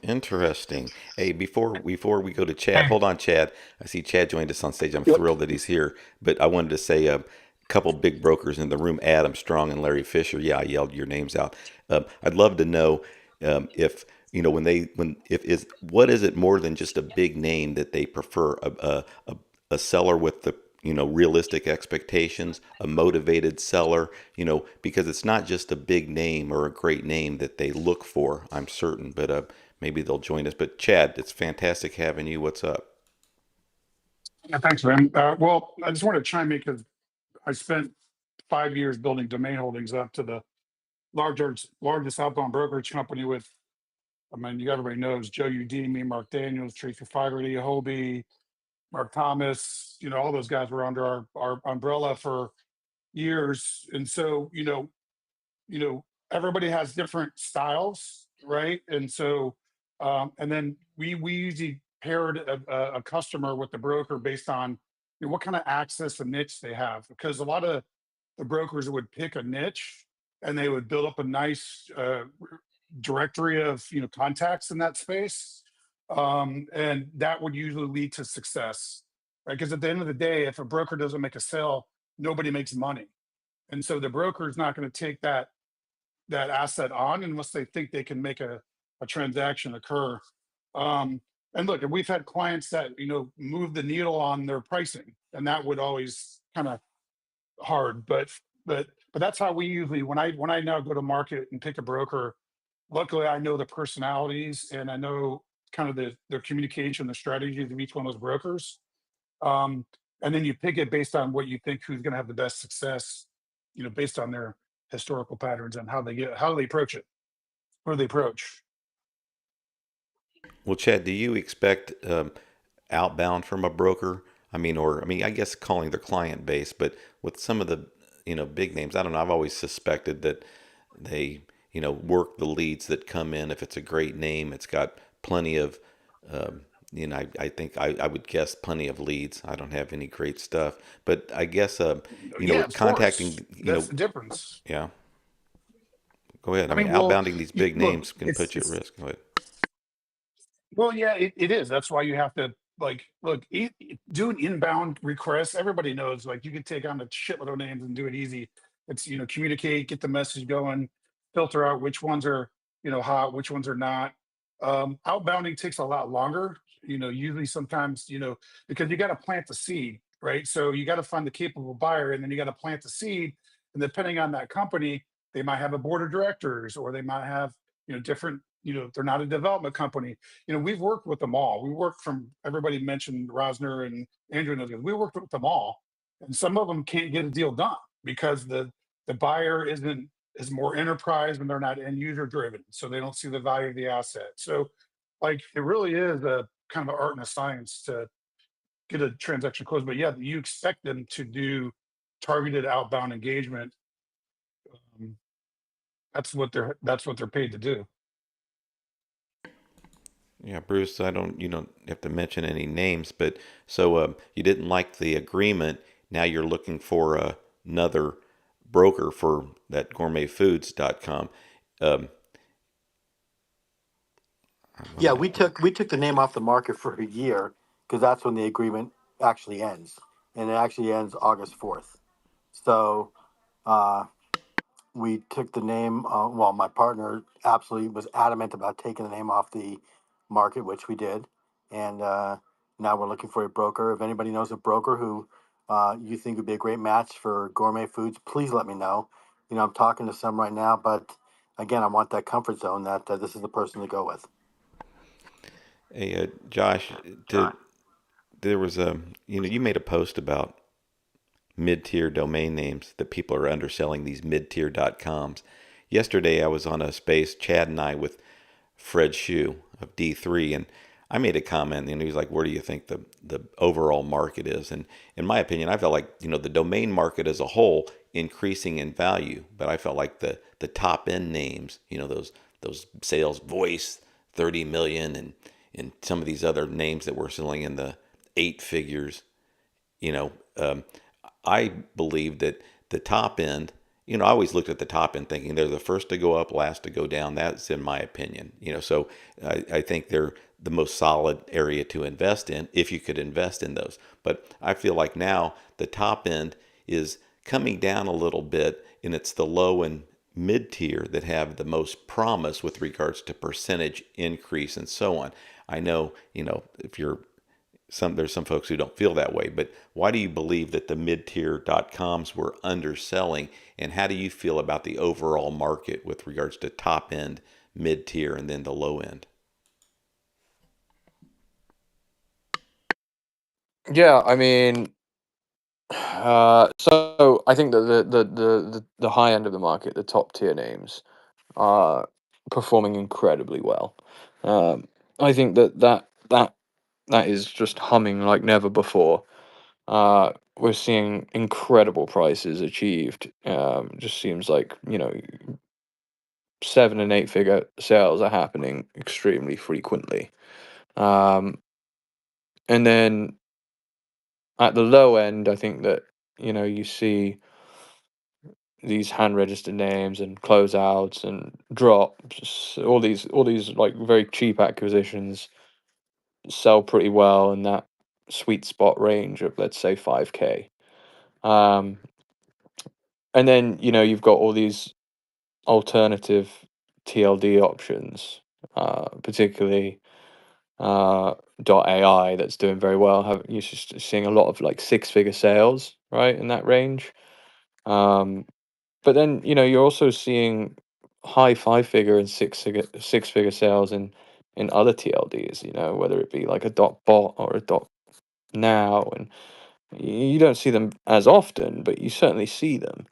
Interesting. Hey, before we go to Chad, Hey. hold on, Chad. I see Chad joined us on stage. I'm Yep. thrilled that he's here. But I wanted to say a couple big brokers in the room: Adam Strong and Larry Fisher. Yeah, I yelled your names out. I'd love to know if if is what is it more than just a big name that they prefer? A seller with the realistic expectations, a motivated seller, because it's not just a big name or a great name that they look for, I'm certain, but maybe they'll join us. But Chad, it's fantastic having you. What's up? Yeah, thanks, man. Well, I just wanted to chime in because I spent 5 years building domain holdings up to the largest outbound brokerage company with, I mean, everybody knows Joe Udemy, Mark Daniels, Tracy Fogarty, Hobie, Mark Thomas, all those guys were under our umbrella for years. And so, everybody has different styles, right? And so, and then we usually paired a customer with the broker based on what kind of access and niche they have, because a lot of the brokers would pick a niche and they would build up a nice directory of contacts in that space, and that would usually lead to success, right? Because at the end of the day, if a broker doesn't make a sale, nobody makes money, and so the broker is not going to take that asset on unless they think they can make a transaction occur. And look, and we've had clients that move the needle on their pricing, and that would always kind of hard. But that's how we usually, when I now go to market and pick a broker. Luckily, I know the personalities and I know kind of their communication, the strategies of each one of those brokers. Um, and then you pick it based on what you think who's going to have the best success, based on their historical patterns and how they approach it, or they approach. Well, Chad, do you expect outbound from a broker? I guess calling their client base, but with some of the big names, I don't know. I've always suspected that they work the leads that come in. If it's a great name, it's got plenty of I think I would guess plenty of leads. I don't have any great stuff, but I guess Yeah, of course. contacting That's the difference. yeah. Go ahead. I mean, well, Outbounding these big look, names can put you at risk. Go ahead. well, yeah, it is. That's why you have to look, do an inbound request. Everybody knows, like, you can take on a shitload of names and do it easy. It's communicate, get the message going, filter out which ones are hot, which ones are not. Outbounding takes a lot longer. Usually sometimes because you got to plant the seed, right? So you got to find the capable buyer, and then you got to plant the seed. And depending on that company, they might have a board of directors, or they might have different they're not a development company. We've worked with them all. We worked from, everybody mentioned Rosner and Andrew and those guys. We worked with them all, and some of them can't get a deal done because the buyer is more enterprise and they're not end user driven, so they don't see the value of the asset. So, like, it really is a kind of an art and a science to get a transaction closed. But yeah, you expect them to do targeted outbound engagement. Um, that's what they're paid to do. Yeah, Bruce, you don't have to mention any names, but so you didn't like the agreement. Now you're looking for another broker for that gourmetfoods.com. Um, Yeah, we took the name off the market for a year because that's when the agreement actually ends, and it actually ends August 4th. So uh, we took the name. Well, my partner absolutely was adamant about taking the name off the market, which we did, and now we're looking for a broker. If anybody knows a broker who you think would be a great match for Gourmet Foods, please let me know. I'm talking to some right now, but again, I want that comfort zone that this is the person to go with. hey, Josh, there was you made a post about mid-tier domain names that people are underselling these mid-tier.coms. Yesterday I was on a space, Chad and I, with Fred Shue of D3, and I made a comment, and he was like, where do you think the overall market is? And in my opinion, I felt like, the domain market as a whole increasing in value, but I felt like the top end names, those sales voice 30 million and some of these other names that were selling in the 8 figures, you know, um, I believe that the top end, I always looked at the top end thinking they're the first to go up, last to go down. That's in my opinion, so I think they're the most solid area to invest in if you could invest in those. But I feel like now the top end is coming down a little bit, and it's the low and mid tier that have the most promise with regards to percentage increase and so on. I know, if you're there's some folks who don't feel that way, but why do you believe that the mid-tier.coms were underselling, and how do you feel about the overall market with regards to top end, mid-tier, and then the low end? Yeah, I mean, so I think that the high end of the market, the top tier names, are performing incredibly well. Um, I think that is just humming like never before. We're seeing incredible prices achieved. Just seems like 7 and 8 figure sales are happening extremely frequently. Um, and then at the low end, I think that you see these hand registered names and closeouts and drops, all these like very cheap acquisitions sell pretty well in that sweet spot range of, let's say, 5K. Um, and then you've got all these alternative TLD options, particularly .ai that's doing very well. You're just seeing a lot of like 6 figure sales, right, in that range. But then you're also seeing high 5 figure and 6 figure sales in other TLDs. Whether it be like a .bot or a .now, and you don't see them as often, but you certainly see them.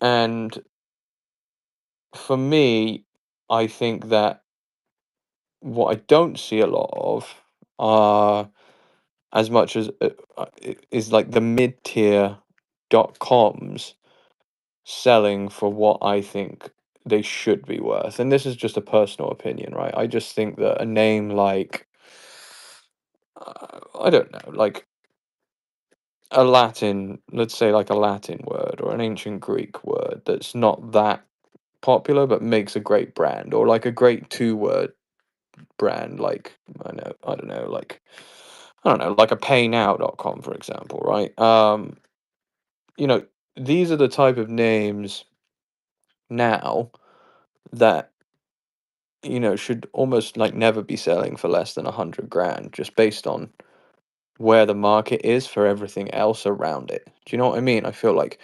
And for me, I think that what I don't see a lot of are as much as is like the mid tier .coms selling for what I think they should be worth. And this is just a personal opinion, right? I just think that a name like I don't know, like a Latin, let's say like a Latin word or an ancient Greek word that's not that popular but makes a great brand, or like a great 2 word brand, like I don't know, like a paynow.com, for example, right? You know, these are the type of names now that should almost like never be selling for less than 100 grand, just based on where the market is for everything else around it. Do you know what I mean? I feel like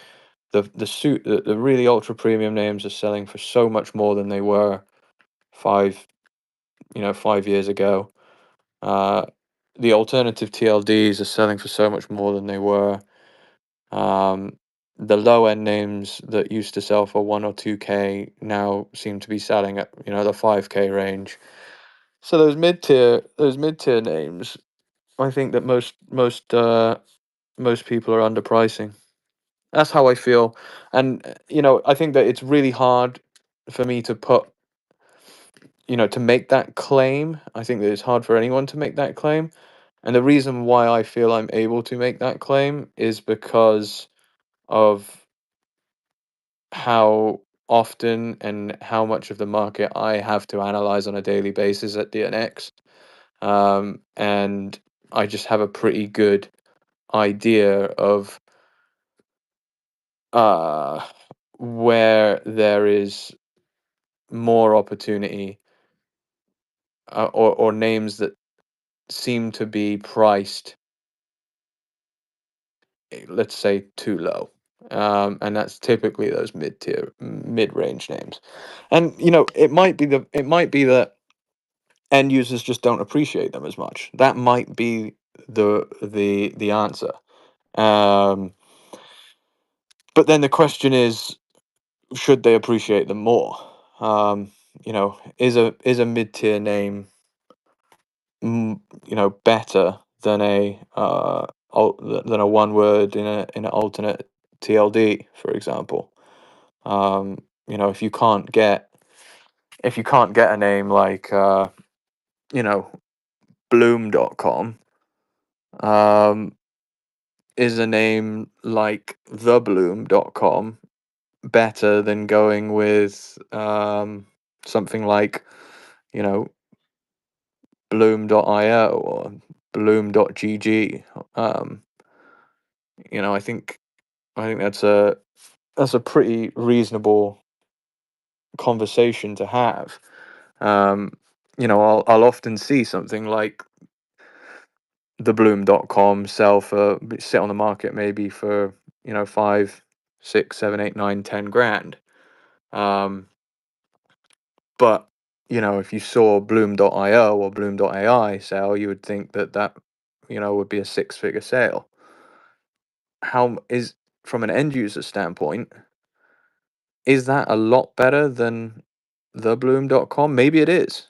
the really ultra premium names are selling for so much more than they were 5 years ago. The alternative TLDs are selling for so much more than they were. The low end names that used to sell for 1 or 2K now seem to be selling at the 5K range. So those mid tier names, I think that most people are underpricing. That's how I feel, and I think that it's really hard for me to to make that claim. I think that it's hard for anyone to make that claim, and the reason why I feel I'm able to make that claim is because of how often and how much of the market I have to analyze on a daily basis at DNX. And I just have a pretty good idea of where there is more opportunity, or names that seem to be priced, let's say, too low. And that's typically those mid-range names. And it might be that end users just don't appreciate them as much. That might be the answer. But then the question is, should they appreciate them more? Is a mid-tier name better than a one word in an alternate TLD, for example? If you can't get a name like bloom.com, is a name like thebloom.com better than going with something like bloom.io or bloom.gg? I think that's a pretty reasonable conversation to have. I'll often see something like thebloom.com sit on the market maybe for 5, 6, 7, 8, 9, 10 grand. But if you saw bloom.io or bloom.ai sell, you would think that would be a 6-figure sale. From an end user standpoint, is that a lot better than thebloom.com? Maybe it is.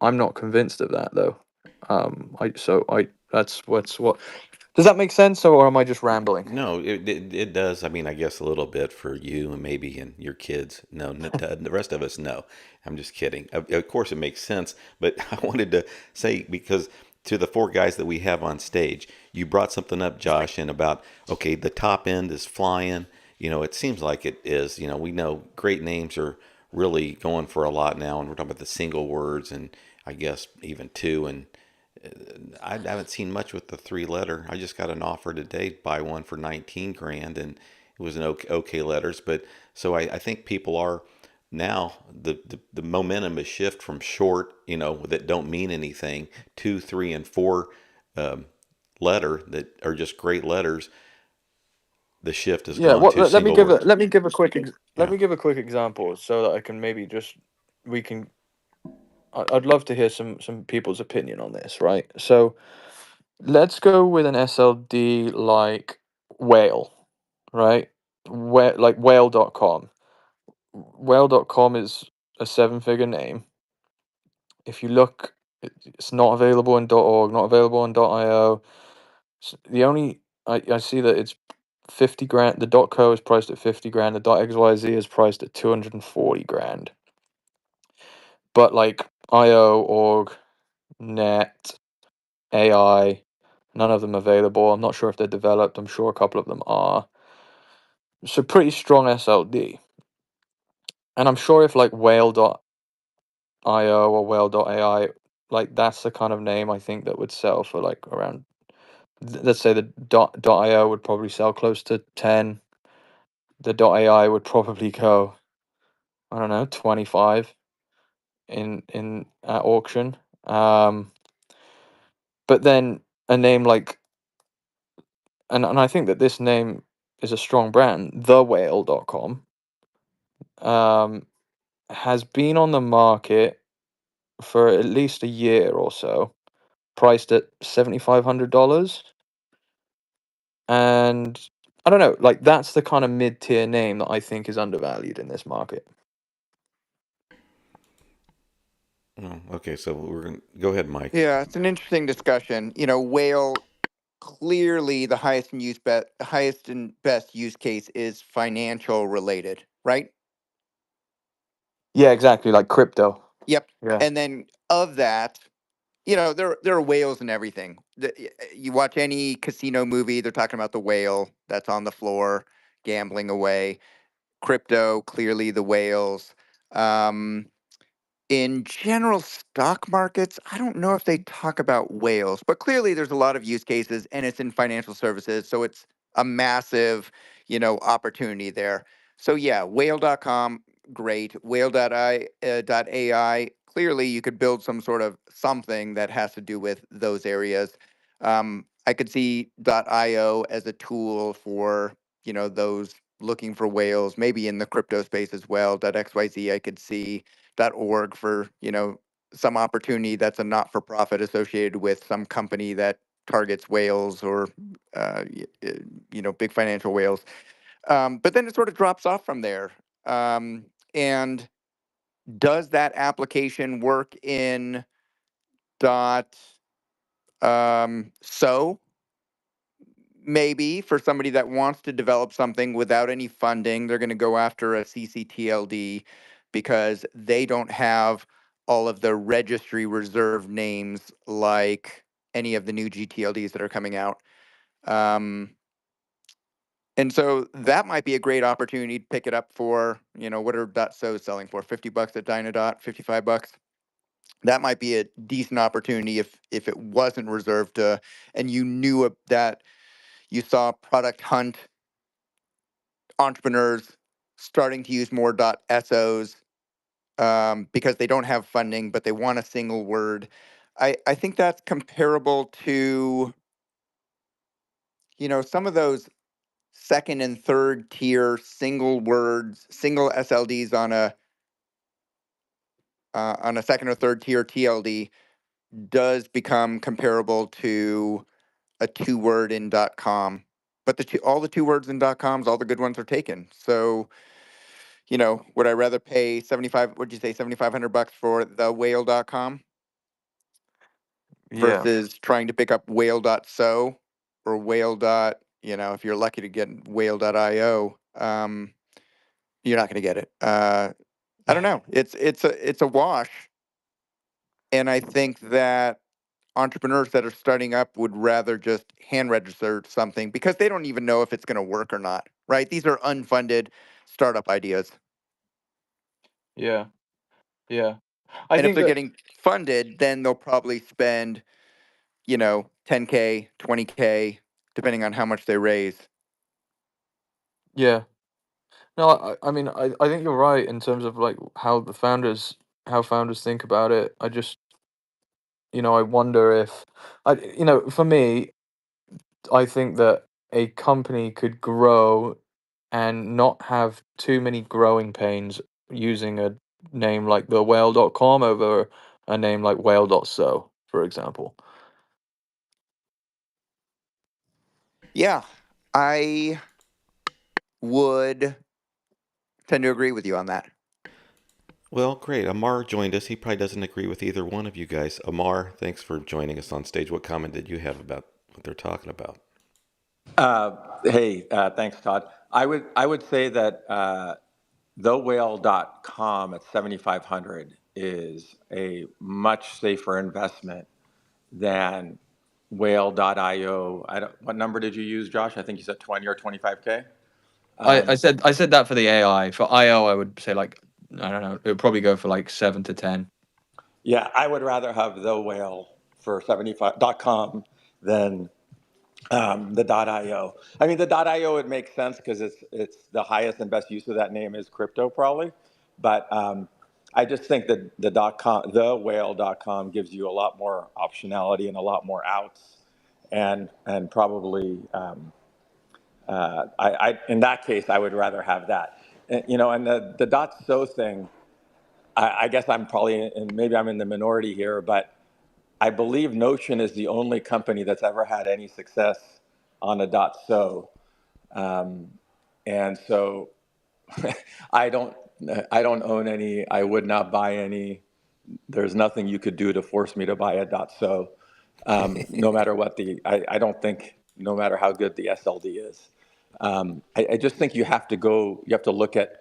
I'm not convinced of that though. That's what. Does that make sense, or am I just rambling? No, it does. I mean, I guess a little bit for you and maybe and your kids. No, the rest of us, no. I'm just kidding. Of course, it makes sense, but I wanted to say, because to the 4 guys that we have on stage, you brought something up, Josh, and about, okay, the top end is flying. It seems like it is. We know great names are really going for a lot now, and we're talking about the single words, and I guess even 2, and I haven't seen much with the 3-letter. I just got an offer today to buy one for 19 grand, and it was an okay letters. But so I think people are now, the momentum is shift from short, that don't mean anything, 2, 3, and 4 letter that are just great letters. The shift has Yeah. gone What? to single words. Let me give a quick Yeah. example so that I can maybe we can. I'd love to hear some people's opinion on this, right? So let's go with an SLD like whale, right? Like whale.com. Whale.com is a 7-figure name. If you look, it's not available in .org, not available in .io. The only I see that it's 50 grand. The .co is priced at 50 grand. The .xyz is priced at 240 grand. But like IO, org, net, AI, none of them available. I'm not sure if they're developed. I'm sure a couple of them are. So pretty strong SLD. And I'm sure if like whale.io or whale.ai, like that's the kind of name I think that would sell for like around, let's say the .io would probably sell close to 10. The .ai would probably go, I don't know, 25 in at auction. But then a name like and I think that this name is a strong brand, thewhale.com, has been on the market for at least a year or so, priced at $7,500. And I don't know, like that's the kind of mid-tier name that I think is undervalued in this market. Oh, okay, so we're gonna go ahead, Mike. Yeah, it's an interesting discussion. Whale, clearly the highest and best use case is financial related, right? Yeah, exactly, like crypto. Yep. Yeah. And then of that, there are whales and everything. You watch any casino movie, they're talking about the whale that's on the floor gambling away. Crypto, clearly the whales. Um, in general stock markets, I don't know if they talk about whales, but clearly there's a lot of use cases and it's in financial services. So it's a massive, opportunity there. So yeah, whale.com, great. Whale.ai, clearly you could build some sort of something that has to do with those areas. I could see .io as a tool for, those looking for whales, maybe in the crypto space as well. .xyz I could see. .org for some opportunity that's a not-for-profit associated with some company that targets whales or big financial whales. But then it sort of drops off from there. And does that application work in .so? Maybe for somebody that wants to develop something without any funding, they're going to go after a CCTLD because they don't have all of the registry reserved names like any of the new GTLDs that are coming out. And so that might be a great opportunity to pick it up for, what are .so selling for? $50 at Dynadot, $55. That might be a decent opportunity if it wasn't reserved to, and you knew that you saw Product Hunt entrepreneurs starting to use more .sos because they don't have funding, but they want a single word. I think that's comparable to, some of those second and third tier single words, single SLDs on a second or third tier TLD does become comparable to a 2-word in .com. But all the 2 words in .coms, all the good ones are taken. So, would I rather pay 75, what'd you say, $7,500 for the whale.com Yeah. versus trying to pick up whale.so or whale. If you're lucky to get whale.io, you're not going to get it. I don't know. It's a wash. And I think that entrepreneurs that are starting up would rather just hand register something because they don't even know if it's going to work or not, right? These are unfunded startup ideas. Yeah. Yeah. I And if think they're that, getting funded, then they'll probably spend, 10K, 20K, depending on how much they raise. yeah. No, I mean, I think you're right in terms of like how founders think about it. I just, I wonder if, for me, I think that a company could grow and not have too many growing pains using a name like the whale.com over a name like whale.so, for example. Yeah, I would tend to agree with you on that. Well, great. Amar joined us. He probably doesn't agree with either one of you guys. Amar, thanks for joining us on stage. What comment did you have about what they're talking about? Hey, thanks, Todd. I would say that thewhale.com at 7,500 is a much safer investment than whale.io. What number did you use, Josh? I think you said 20 or 25K. I said that for the AI. For IO, I would say like, I don't know, it would probably go for like 7 to 10. Yeah, I would rather have the whale for 75.com than the .io. I mean, the .io would make sense because it's the highest and best use of that name is crypto probably, but I just think that the whale.com gives you a lot more optionality and a lot more outs, and probably In that case, I would rather have that. And, you know, and the .so thing, I guess I'm probably, and maybe I'm in the minority here, but I believe Notion is the only company that's ever had any success on a .so. And so I don't own any. I would not buy any. There's nothing you could do to force me to buy a .so, no matter what I don't think, no matter how good the SLD is. I just think you have to look at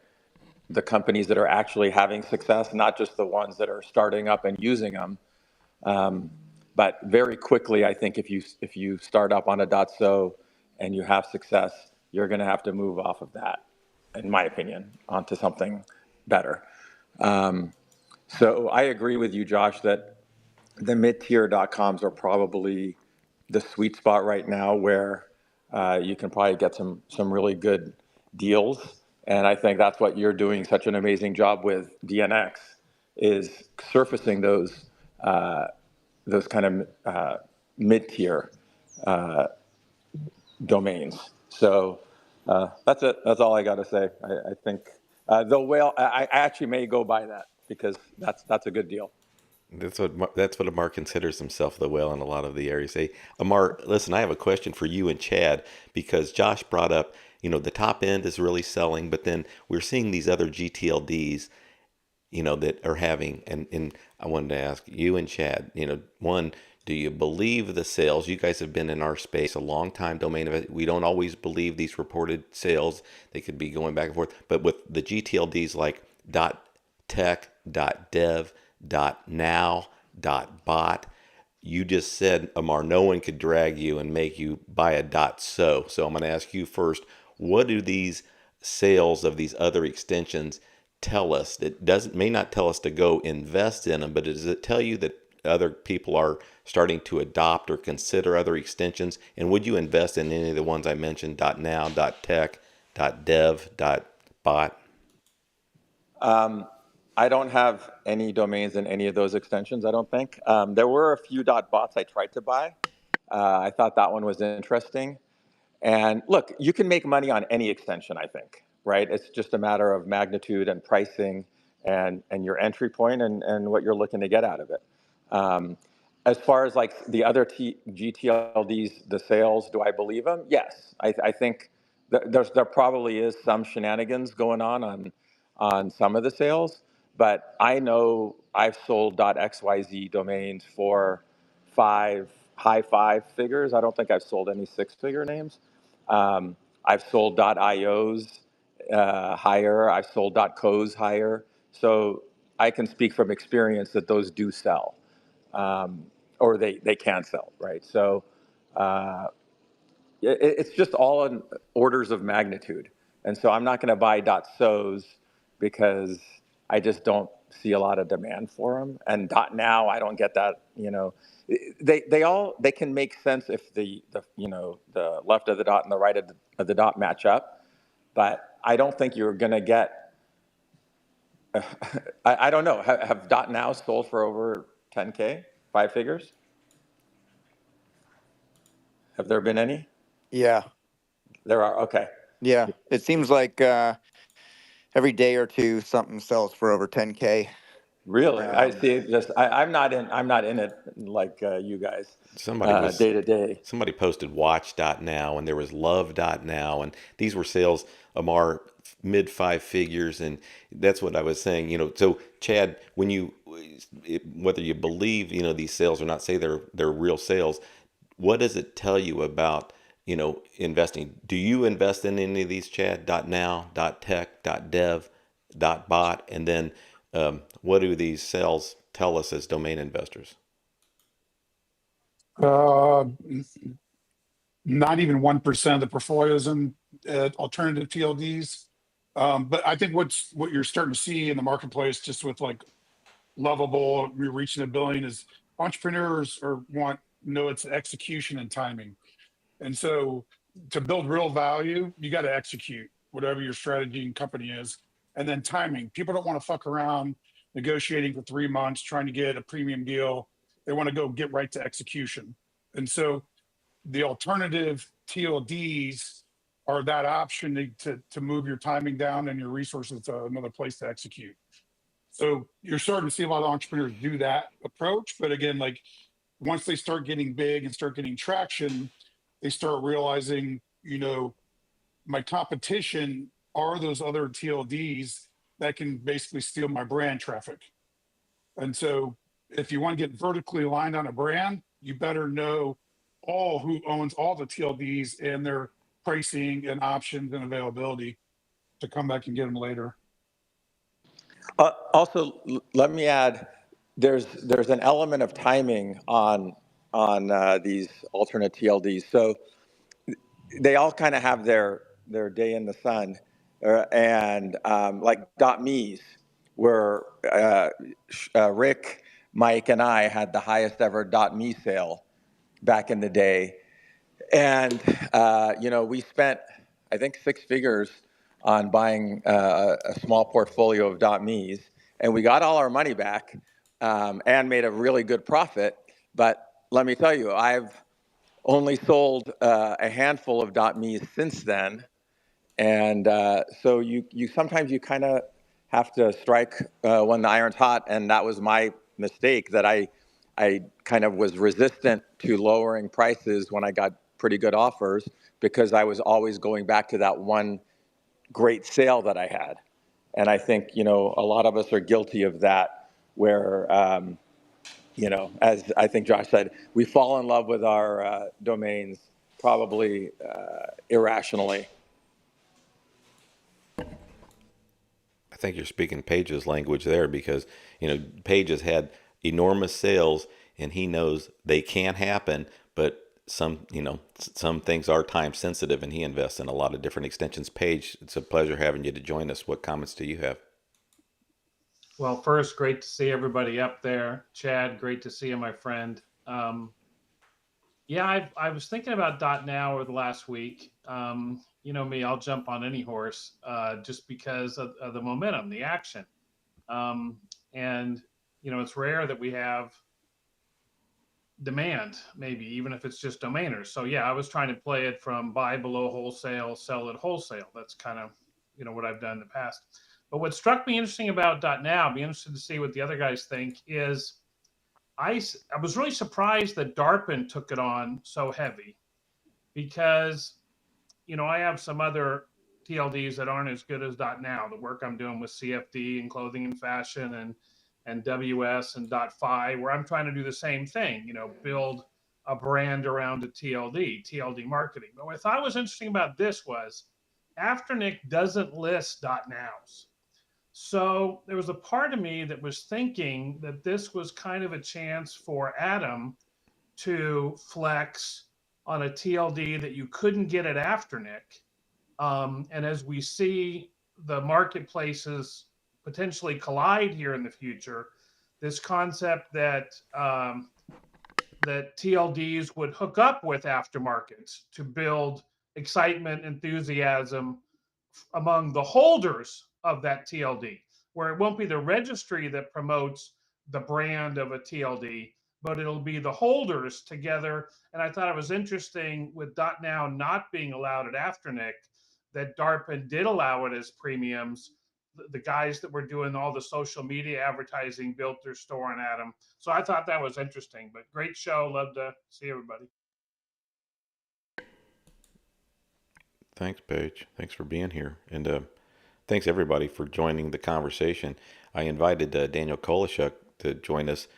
the companies that are actually having success, not just the ones that are starting up and using them. But very quickly, I think if you start up on a .so and you have success, you're going to have to move off of that, in my opinion, onto something better. So I agree with you, Josh, that the mid-tier .coms are probably the sweet spot right now, where you can probably get some really good deals. And I think that's what you're doing such an amazing job with DNX, is surfacing those kind of mid-tier domains. So that's it. That's all I got to say. I think the whale. I actually may go buy that, because that's a good deal. That's what Amar considers himself, the whale, in a lot of the areas. Hey, Amar, listen, I have a question for you and Chad, because Josh brought up, the top end is really selling, but then we're seeing these other GTLDs, that are having, and I wanted to ask you and Chad, one, do you believe the sales? You guys have been in our space a long time, domain of it. We don't always believe these reported sales. They could be going back and forth. But with the GTLDs like .tech, .dev, .now, .bot, you just said, Amar, no one could drag you and make you buy a .so. So I'm going to ask you first, what do these sales of these other extensions tell us? It may not tell us to go invest in them, but does it tell you that other people are starting to adopt or consider other extensions? And would you invest in any of the ones I mentioned, .now, .tech, .dev, .bot? I don't have any domains in any of those extensions, I don't think. There were a few .bots I tried to buy. I thought that one was interesting. And look, you can make money on any extension, I think, right? It's just a matter of magnitude and pricing and your entry point and what you're looking to get out of it. As far as like the other GTLDs, the sales, do I believe them? Yes. I think there probably is some shenanigans going on some of the sales, but I know I've sold .xyz domains for high five figures. I don't think I've sold any six-figure names. I've sold .ios higher. I've sold .cos higher. So I can speak from experience that those do sell, or they can sell, right? So it's just all in orders of magnitude. And so I'm not going to buy .sos because I just don't see a lot of demand for them. And .now, I don't get that. They can make sense if the left of the dot and the right of the dot match up, but I don't think you're going to get. I don't know. Have .now sold for over 10K, five figures? Have there been any? Yeah. There are. Okay. Yeah. It seems like every day or two something sells for over 10K. Really, I see. I'm not in it like you guys. Day to day. Somebody posted watch.now, and there was love.now, and these were sales, Amar, mid five figures, and that's what I was saying. So Chad, whether you believe these sales or not, say they're real sales, what does it tell you about investing? Do you invest in any of these, Chad? .now, .tech, .dev, .bot, and then what do these sales tell us as domain investors? Not even 1% of the portfolios in alternative TLDs. But I think what you're starting to see in the marketplace, just with like Lovable reaching $1 billion, is entrepreneurs know it's execution and timing. And so to build real value, you got to execute whatever your strategy and company is. And then timing. People don't want to fuck around negotiating for 3 months, trying to get a premium deal. They want to go get right to execution. And so the alternative TLDs are that option to move your timing down and your resources to another place to execute. So you're starting to see a lot of entrepreneurs do that approach. But again, like once they start getting big and start getting traction, they start realizing, my competition are those other TLDs that can basically steal my brand traffic. And so if you want to get vertically aligned on a brand, you better know who owns all the TLDs and their pricing and options and availability to come back and get them later. Also, let me add, there's an element of timing on these alternate TLDs. So they all kind of have their day in the sun, and like .me's, where Rick, Mike, and I had the highest ever .me sale back in the day, and we spent, I think, 6 figures on buying a small portfolio of .me's, and we got all our money back and made a really good profit. But let me tell you, I've only sold a handful of .me's since then, and so you sometimes you kind of have to strike when the iron's hot, and that was my mistake, that I kind of was resistant to lowering prices when I got pretty good offers, because I was always going back to that one great sale that I had. And I think, a lot of us are guilty of that, where, as I think Josh said, we fall in love with our domains probably irrationally. I think you're speaking Paige's language there, because, Paige has had enormous sales and he knows they can happen, but some things are time sensitive and he invests in a lot of different extensions. Paige, it's a pleasure having you to join us. What comments do you have? Well, first, great to see everybody up there. Chad, great to see you, my friend. Yeah, I was thinking about .now over the last week. You know me, I'll jump on any horse just because of the momentum, the action. And, it's rare that we have demand, maybe, even if it's just domainers. So yeah, I was trying to play it from buy below wholesale, sell at wholesale. That's kind of, what I've done in the past. But what struck me interesting about .now, I'd be interested to see what the other guys think, is I was really surprised that Darpin took it on so heavy, because, I have some other TLDs that aren't as good as .now. The work I'm doing with CFD and clothing and fashion and WS and .fi, where I'm trying to do the same thing, build a brand around a TLD marketing. But what I thought was interesting about this was Afternic doesn't list .nows. So there was a part of me that was thinking that this was kind of a chance for Adam to flex on a TLD that you couldn't get at Afternic. And as we see the marketplaces potentially collide here in the future, this concept that that TLDs would hook up with aftermarkets to build excitement, enthusiasm among the holders of that TLD, where it won't be the registry that promotes the brand of a TLD, but it'll be the holders together. And I thought it was interesting with .now not being allowed at Afternic, that Darpin did allow it as premiums. The guys that were doing all the social media advertising built their store on Adam. So I thought that was interesting, but great show. Love to see everybody. Thanks, Paige. Thanks for being here. And thanks, everybody, for joining the conversation. I invited Daniel Kolashuk to join us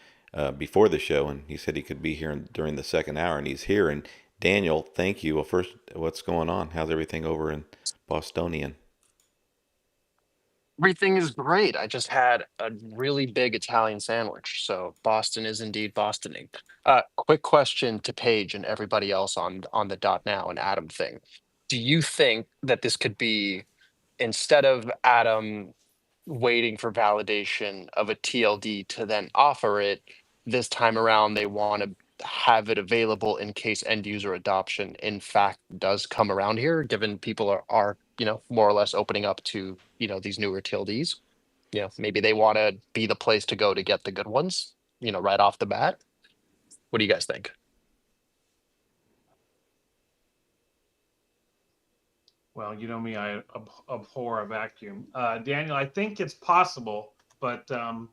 before the show, and he said he could be here during the second hour, and he's here. And Daniel, thank you. Well, first, what's going on? How's everything over in Bostonian? Everything is great. I just had a really big Italian sandwich. So Boston is indeed Bostoning. Quick question to Paige and everybody else on the .now and Adam thing. Do you think that this could be, instead of Adam waiting for validation of a TLD to then offer it, this time around they want to have it available in case end user adoption in fact does come around here, given people are more or less opening up to these newer TLDs? Maybe they want to be the place to go to get the good ones, right off the bat. What do you guys think? Well, you know me, I abhor a vacuum. Daniel, I think it's possible, but I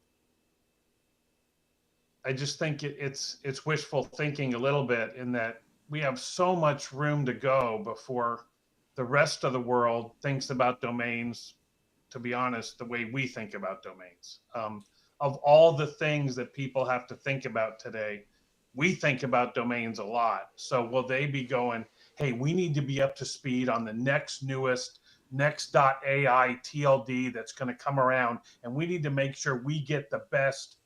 just think it's wishful thinking a little bit in that we have so much room to go before the rest of the world thinks about domains, to be honest, the way we think about domains. Of all the things that people have to think about today, we think about domains a lot. So will they be going, hey, we need to be up to speed on the next newest next.ai TLD that's going to come around, and we need to make sure we get the best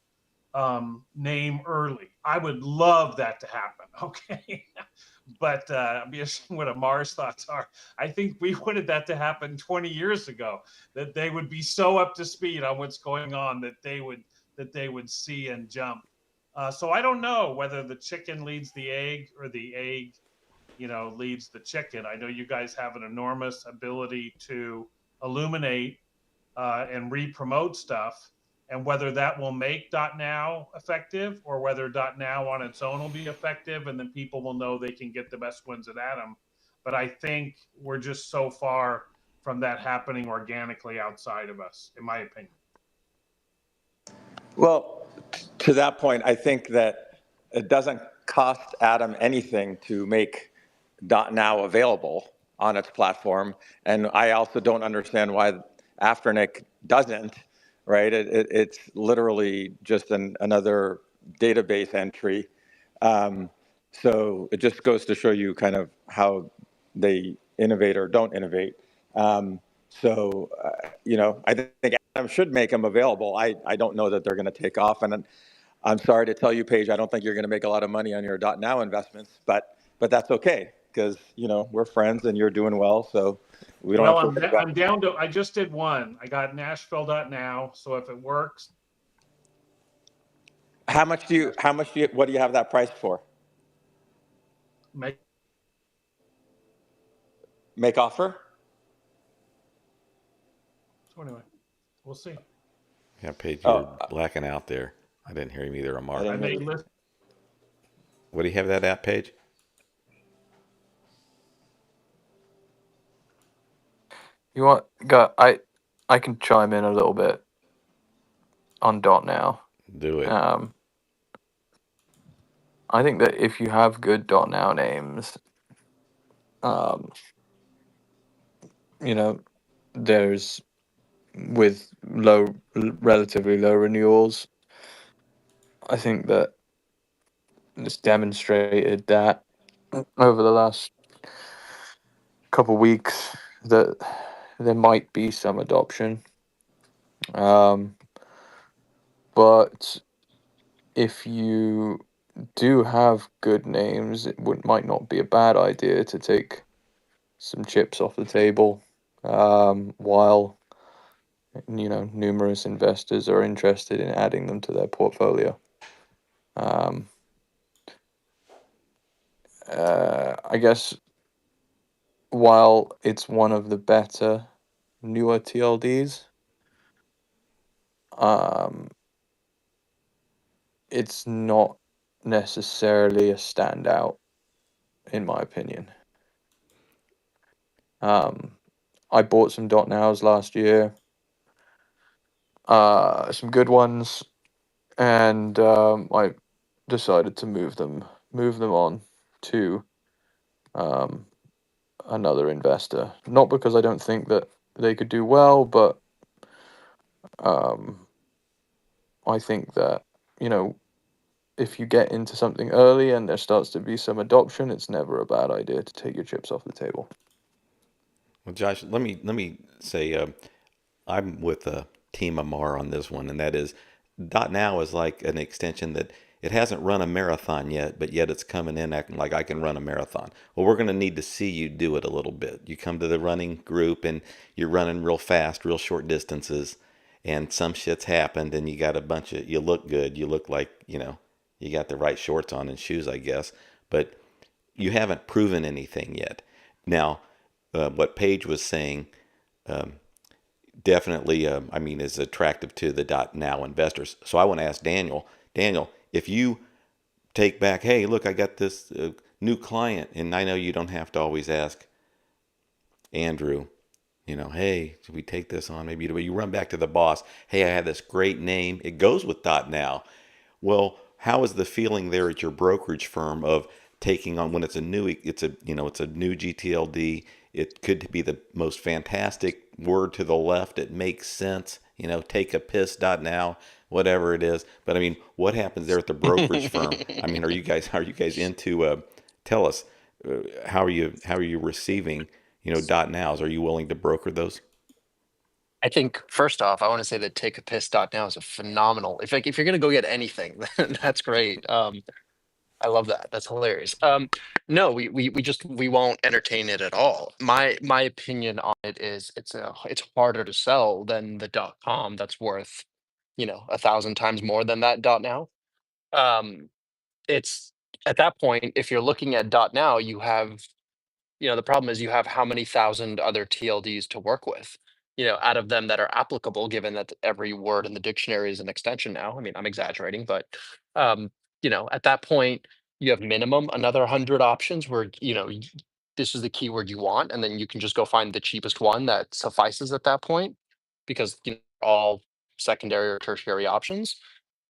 name early. I would love that to happen. Okay. But I'm just what Amar's thoughts are. I think we wanted that to happen 20 years ago, that they would be so up to speed on what's going on that they would see and jump. So I don't know whether the chicken leads the egg or the egg, leads the chicken. I know you guys have an enormous ability to illuminate and re-promote stuff, and whether that will make .now effective or whether .now on its own will be effective, and then people will know they can get the best ones at Atom. But I think we're just so far from that happening organically outside of us, in my opinion. Well, to that point, I think that it doesn't cost Adam anything to make .now available on its platform, and I also don't understand why Afternic doesn't. Right? It's literally just another database entry. So it just goes to show you kind of how they innovate or don't innovate. I think Adam should make them available. I don't know that they're going to take off, and I'm sorry to tell you, Paige, I don't think you're going to make a lot of money on your .now investments, but that's okay because we're friends and you're doing well, so we don't Well, have to worry about I'm down to. I just did one. I got Nashville.now, so if it works, What do you have that price for? make. Make offer? So anyway, we'll see. Yeah, Paige, you were Oh, blacking out there. I didn't hear him either, I Amar. I didn't hear may you. list. What do you have that at, Paige? You want go? I can chime in a little bit on .now. Do it. I think that if you have good .now names, um, there's with relatively low renewals. I think that it's demonstrated that over the last couple weeks that there might be some adoption. But if you do have good names, might not be a bad idea to take some chips off the table while numerous investors are interested in adding them to their portfolio. I guess while it's one of the better newer TLDs, it's not necessarily a standout, in my opinion. I bought some .nows last year, some good ones, and I decided to move them on to another investor. Not because I don't think that they could do well, but I think that if you get into something early and there starts to be some adoption, it's never a bad idea to take your chips off the table. Well, Josh, let me say I'm with Team Amar on this one, and that is .now is like an extension that it hasn't run a marathon yet, but yet it's coming in acting like I can run a marathon. Well, we're going to need to see you do it a little bit. You come to the running group and you're running real fast, real short distances, and some shit's happened, and you got a bunch of, you look good, you look like, you got the right shorts on and shoes, I guess, but you haven't proven anything yet. Now, what Paige was saying, definitely, is attractive to the .now investors. So I want to ask Daniel. Daniel, if you take back, hey, look, I got this new client, and I know you don't have to always ask Andrew, hey, should we take this on? Maybe you run back to the boss. Hey, I had this great name. It goes with .now. Well, how is the feeling there at your brokerage firm of taking on when it's a new GTLD. It could be the most fantastic word to the left. It makes sense. Take a piss now, whatever it is. But I mean, what happens there at the brokerage firm? I mean, are you guys into? Tell us, how are you receiving .nows? Are you willing to broker those? I think first off, I want to say that take a piss now is a phenomenal. If you're gonna go get anything, then that's great. I love that. That's hilarious. No, we won't entertain it at all. My opinion on it is it's harder to sell than the .com that's worth 1,000 times more than that .now. Um, it's at that point, if you're looking at .now, you have the problem is you have how many thousand other TLDs to work with, out of them that are applicable, given that every word in the dictionary is an extension now. I mean, I'm exaggerating, but um, at that point, you have minimum another 100 options where, this is the keyword you want, and then you can just go find the cheapest one that suffices at that point, because all secondary or tertiary options.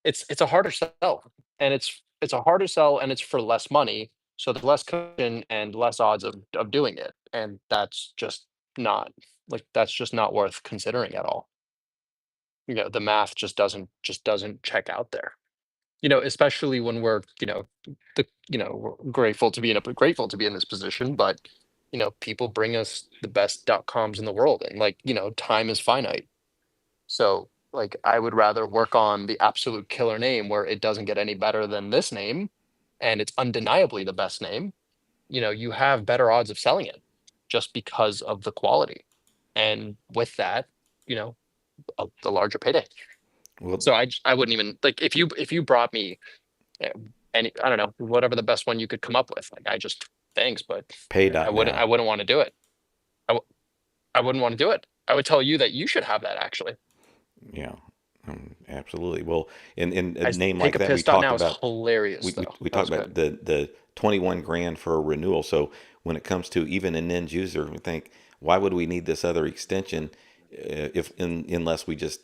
It's a harder sell, and it's a harder sell, and it's for less money, so there's less cushion and less odds of doing it, and that's just not worth considering at all. The math just doesn't check out there. Especially when we're we're grateful to be in this position, but people bring us the best .coms in the world, and time is finite. So, I would rather work on the absolute killer name where it doesn't get any better than this name, and it's undeniably the best name. You have better odds of selling it just because of the quality. And with that, you know, the larger payday. Well, So I wouldn't even if you brought me any, I don't know, whatever the best one you could come up with. Thanks, but pay I wouldn't I now. wouldn't want to do it. I, w- I wouldn't want to do it. I would tell you that you should have that actually. Yeah, absolutely. Well, in a I name take like a that, we piss talk now is about hilarious we, we, though. we That talk was about good. the 21 grand for a renewal. So when it comes to even an end user, we think, why would we need this other extension unless we just,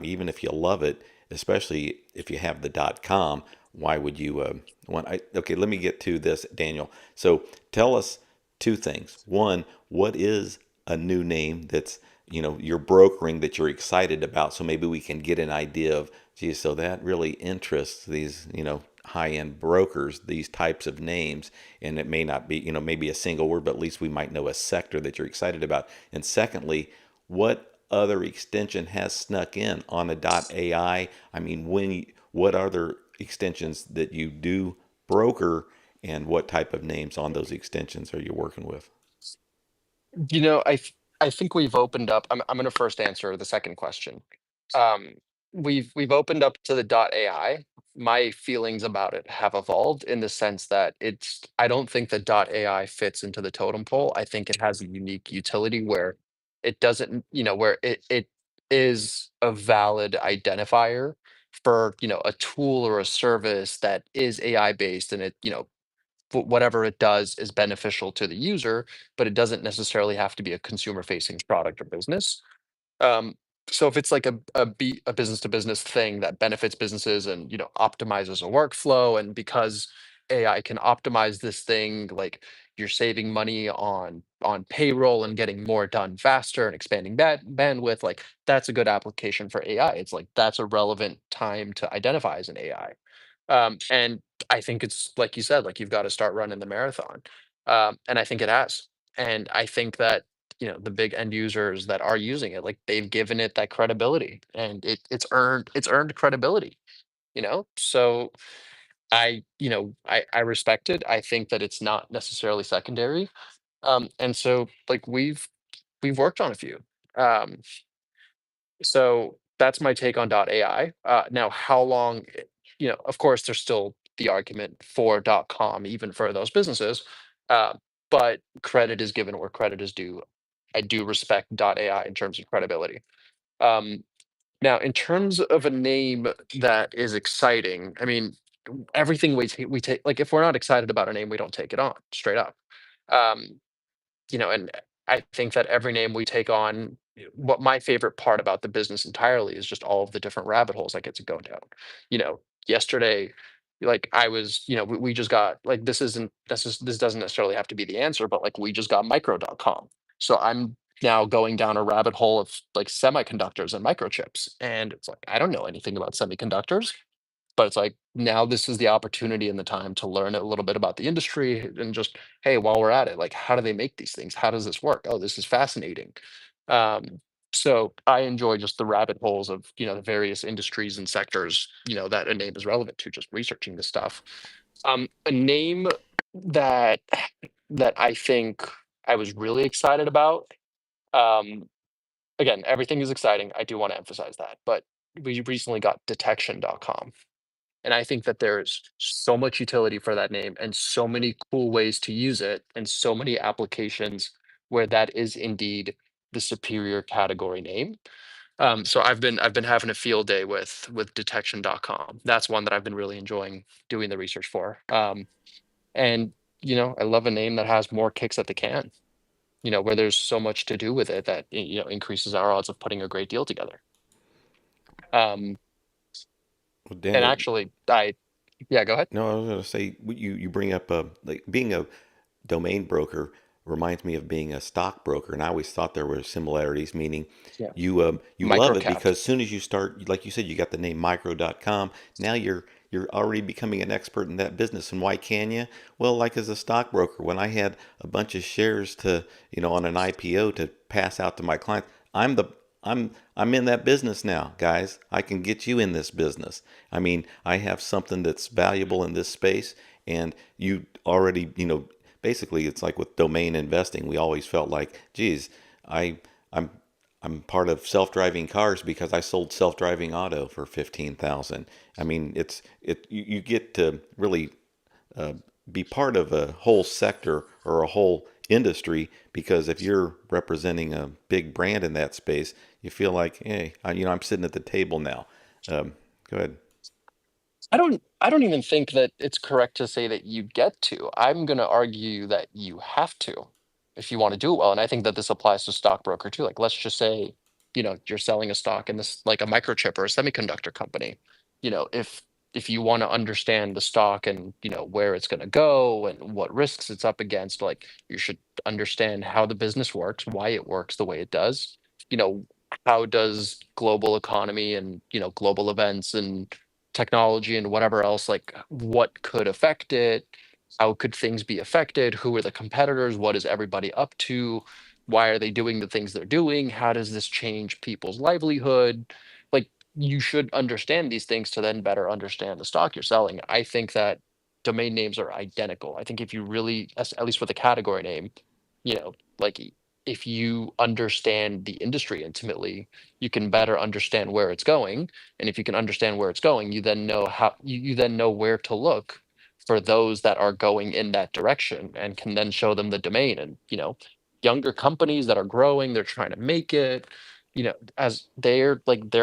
even if you love it, especially if you have the .com, why would you want? Okay, let me get to this, Daniel. So tell us two things. One, what is a new name that's you're brokering that you're excited about, so maybe we can get an idea of, geez, so that really interests these high-end brokers, these types of names. And it may not be maybe a single word, but at least we might know a sector that you're excited about. And secondly, what other extension has snuck in on a .ai? I mean, what other extensions that you do broker, and what type of names on those extensions are you working with? I think we've opened up. I'm going to first answer the second question. Um, we've opened up to the .ai. My feelings about it have evolved in the sense that I don't think the .ai fits into the totem pole. I think it has a unique utility where it doesn't, where it is a valid identifier for, a tool or a service that is AI based, and it, whatever it does is beneficial to the user, but it doesn't necessarily have to be a consumer facing product or business. Um, so if it's like a business to business thing that benefits businesses and optimizes a workflow, and because AI can optimize this thing, like you're saving money on payroll and getting more done faster and expanding bandwidth, like that's a good application for AI. It's like that's a relevant time to identify as an AI. And I think it's like you said, like you've got to start running the marathon. And I think it has. And I think that the big end users that are using it, like they've given it that credibility, and it's earned credibility. So I respect it. I think that it's not necessarily secondary. And so like we've worked on a few. Um, so that's my take on .ai. Now, how long? Of course, there's still the argument for .com, even for those businesses. Uh, but credit is given where credit is due. I do respect .ai in terms of credibility. Um, Now, in terms of a name that is exciting, I mean, everything we take. Like, if we're not excited about a name, we don't take it on. Straight up. Um, and I think that every name we take on, what my favorite part about the business entirely is just all of the different rabbit holes I get to go down. Yesterday, like I was, we just got like this doesn't necessarily have to be the answer, but like we just got micro.com. So I'm now going down a rabbit hole of like semiconductors and microchips. And it's like I don't know anything about semiconductors, but it's like now this is the opportunity and the time to learn a little bit about the industry and just, hey, while we're at it, like how do they make these things? How does this work? Oh, this is fascinating. Um, so I enjoy just the rabbit holes of the various industries and sectors that a name is relevant to, just researching this stuff. A name that I think I was really excited about. Um, Again, everything is exciting. I do want to emphasize that, but we recently got detection.com. And I think that there's so much utility for that name and so many cool ways to use it and so many applications where that is indeed the superior category name. So I've been having a field day with detection.com. That's one that I've been really enjoying doing the research for. And I love a name that has more kicks at the can, where there's so much to do with it that increases our odds of putting a great deal together. Um, Well, and Daniel, actually, yeah, go ahead. no, I was going to say you bring up like being a domain broker reminds me of being a stockbroker, and I always thought there were similarities. Meaning, Yeah. you love it Microcap. because as soon as you start, like you said, you got the name micro.com. Now you're already becoming an expert in that business. And why can you? Well, like as a stockbroker, when I had a bunch of shares to on an IPO to pass out to my clients, I'm in that business now, guys. I can get you in this business. I mean, I have something that's valuable in this space, and you already, basically it's like with domain investing. We always felt like, geez, I I'm I'm part of self-driving cars because I sold self-driving auto for 15,000. I mean, you get to really uh, be part of a whole sector or a whole industry, because if you're representing a big brand in that space, you feel like, hey, I'm sitting at the table now. Go ahead. I don't even think that it's correct to say that you get to. I'm going to argue that you have to if you want to do it well. And I think that this applies to stockbroker too. Like let's just say, you're selling a stock in this like a microchip or a semiconductor company. If you want to understand the stock and where it's going to go and what risks it's up against, like you should understand how the business works, why it works the way it does. You know, how does global economy and global events and technology and whatever else, like what could affect it, how could things be affected, who are the competitors, what is everybody up to, why are they doing the things they're doing, how does this change people's livelihood. Like you should understand these things to then better understand the stock you're selling. I think that domain names are identical. I think if you really, at least with a category name, like if you understand the industry intimately, you can better understand where it's going. And if you can understand where it's going, you then know you then know where to look for those that are going in that direction and can then show them the domain. And younger companies that are growing, they're trying to make it, as they're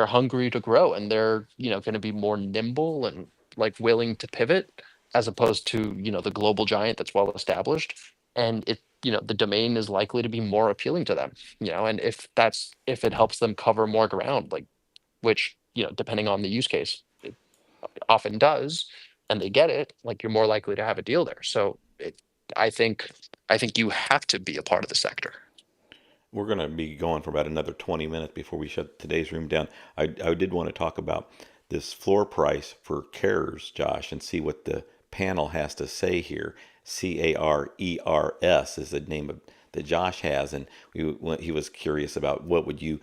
hungry to grow, and they're going to be more nimble and like willing to pivot, as opposed to the global giant that's well established. And the domain is likely to be more appealing to them. And if it helps them cover more ground, like, which depending on the use case, it often does, and they get it, like you're more likely to have a deal there. So i think I think you have to be a part of the sector. We're going to be going for about another 20 minutes before we shut today's room down. I did want to talk about this floor price for CARES, Josh, and see what the panel has to say here. CARERS is the name that Josh has, and he was curious about what would you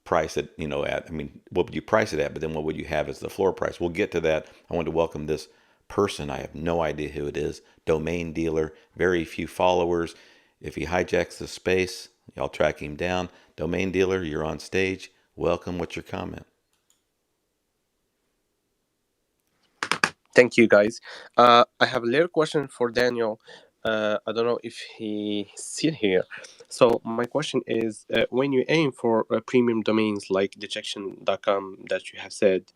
price it, at. I mean, what would you price it at? But then what would you have as the floor price? We'll get to that. I want to welcome this person. I have no idea who it is. Domain dealer, very few followers. If he hijacks the space, y'all track him down. Domain dealer, you're on stage. Welcome. What's your comment? Thank you, guys. I have a little question for Daniel. I don't know if he's still here. So my question is, when you aim for premium domains like detection.com that you have said,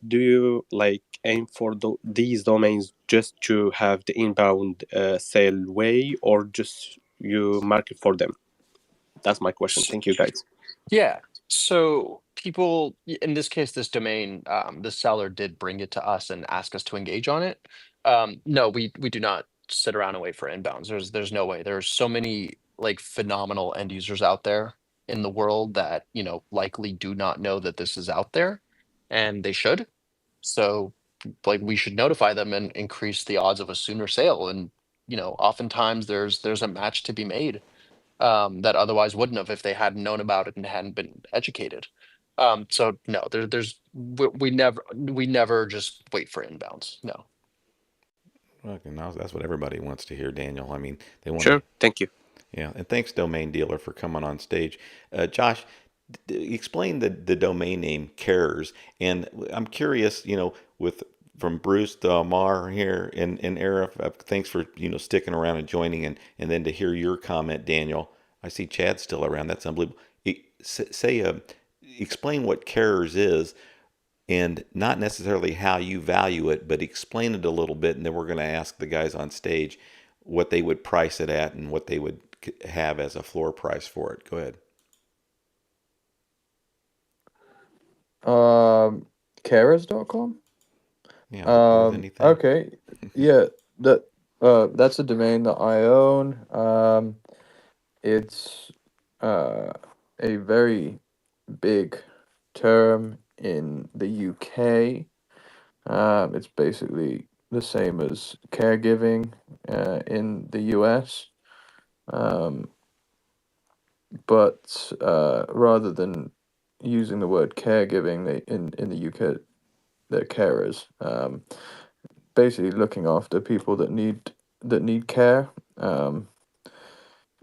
do you like aim for these domains just to have the inbound sale way, or just you market for them? That's my question. Thank you, guys. Yeah. So people, in this case, this domain, the seller did bring it to us and ask us to engage on it. No, we do not sit around and wait for inbounds. There's no way. There's so many like phenomenal end users out there in the world that, likely do not know that this is out there, and they should. So like we should notify them and increase the odds of a sooner sale. And, oftentimes there's a match to be made that otherwise wouldn't have if they hadn't known about it and hadn't been educated. So no, we never just wait for inbounds. No. Okay, now that's what everybody wants to hear, Daniel. I mean, they want to. Sure. Thank you. Yeah, and thanks, Domain Dealer, for coming on stage. Josh, explain the domain name Carers, and I'm curious, with from Bruce to Amar here in Arif. Thanks for sticking around and joining, and then to hear your comment, Daniel. I see Chad's still around. That's unbelievable. Explain what Carers is, and not necessarily how you value it, but explain it a little bit, and then we're going to ask the guys on stage what they would price it at and what they would have as a floor price for it. Go ahead. Carers.com? Yeah, with anything. Okay. Yeah, that's a domain that I own. It's a very big term in the UK. It's basically the same as caregiving in the US. But rather than using the word caregiving, in the UK, they're carers. Basically looking after people that need care.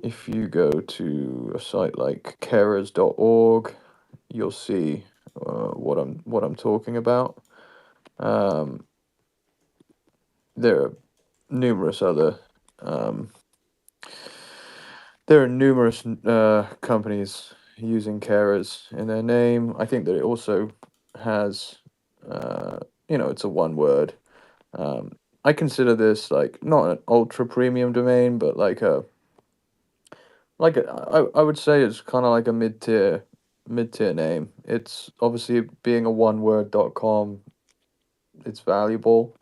If you go to a site like carers.org, you'll see what I'm talking about. There are numerous other companies using carers in their name. I think that it also has it's a one word. I consider this like not an ultra premium domain, but I would say it's kind of like a mid-tier name. It's obviously being a one-word.com, it's valuable.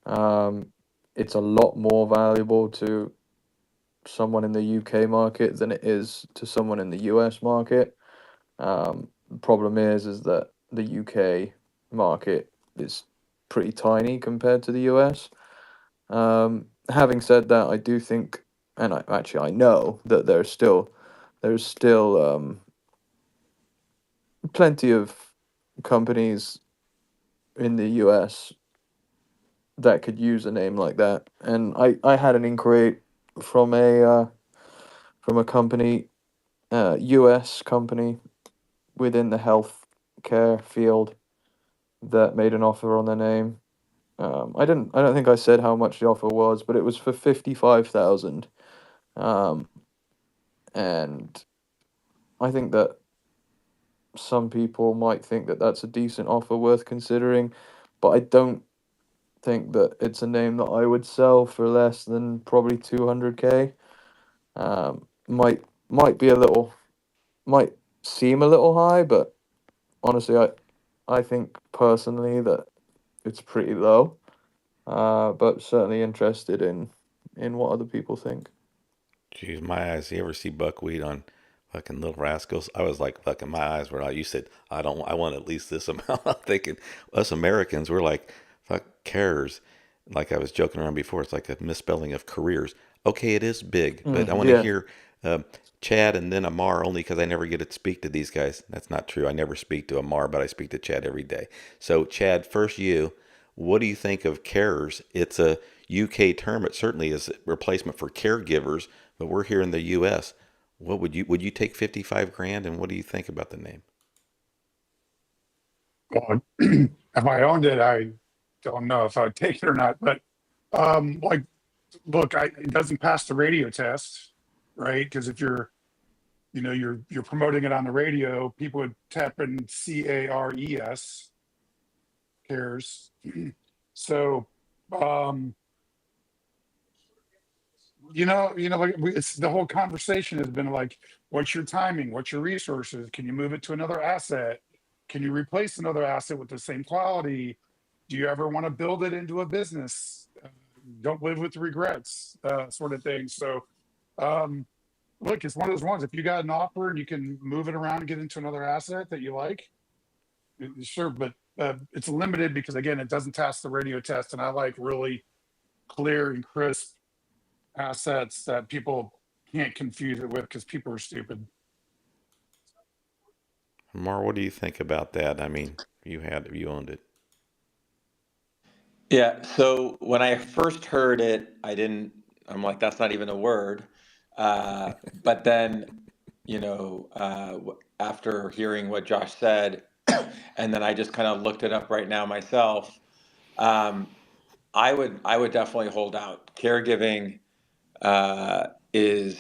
It's a lot more valuable to someone in the UK market than it is to someone in the US market. The problem is that the UK market is pretty tiny compared to the US. Having said that, I do think, and I know that there's still plenty of companies in the US that could use a name like that. And I had an inquiry from a company, US company within the healthcare field that made an offer on their name. I don't think I said how much the offer was, but it was for 55,000. And I think that some people might think that that's a decent offer worth considering, but I don't think that it's a name that I would sell for less than probably 200K. Might be might seem a little high, but honestly, I think personally that it's pretty low. But certainly interested in what other people think. Jeez, my eyes. You ever see buckwheat on fucking Little Rascals? I was like, fucking, my eyes were out. You said, I want at least this amount. I'm thinking, us Americans, we're like, fuck cares. Like I was joking around before, it's like a misspelling of careers. Okay, it is big, but I want to Yeah. hear Chad and then Amar only because I never get to speak to these guys. That's not true. I never speak to Amar, but I speak to Chad every day. So, Chad, first you, what do you think of carers? It's a UK term. It certainly is a replacement for caregivers, but we're here in the US. What would you take 55 grand, and what do you think about the name? Well, if I owned it, I don't know if I would take it or not. But look, it doesn't pass the radio test, right? Because if you're promoting it on the radio, people would tap in CARES, cares. So, like it's the whole conversation has been like, what's your timing? What's your resources? Can you move it to another asset? Can you replace another asset with the same quality? Do you ever want to build it into a business? Don't live with regrets, sort of thing. So, um, look, it's one of those ones. If you got an offer and you can move it around and get into another asset that you like, sure. But it's limited because again, it doesn't pass the radio test, and I like really clear and crisp assets that people can't confuse it with because people are stupid. Mar, what do you think about that? I mean, you owned it. Yeah. So when I first heard it, I'm like, that's not even a word. But then, after hearing what Josh said, and then I just kind of looked it up right now myself. Um, I would definitely hold out. Caregiving is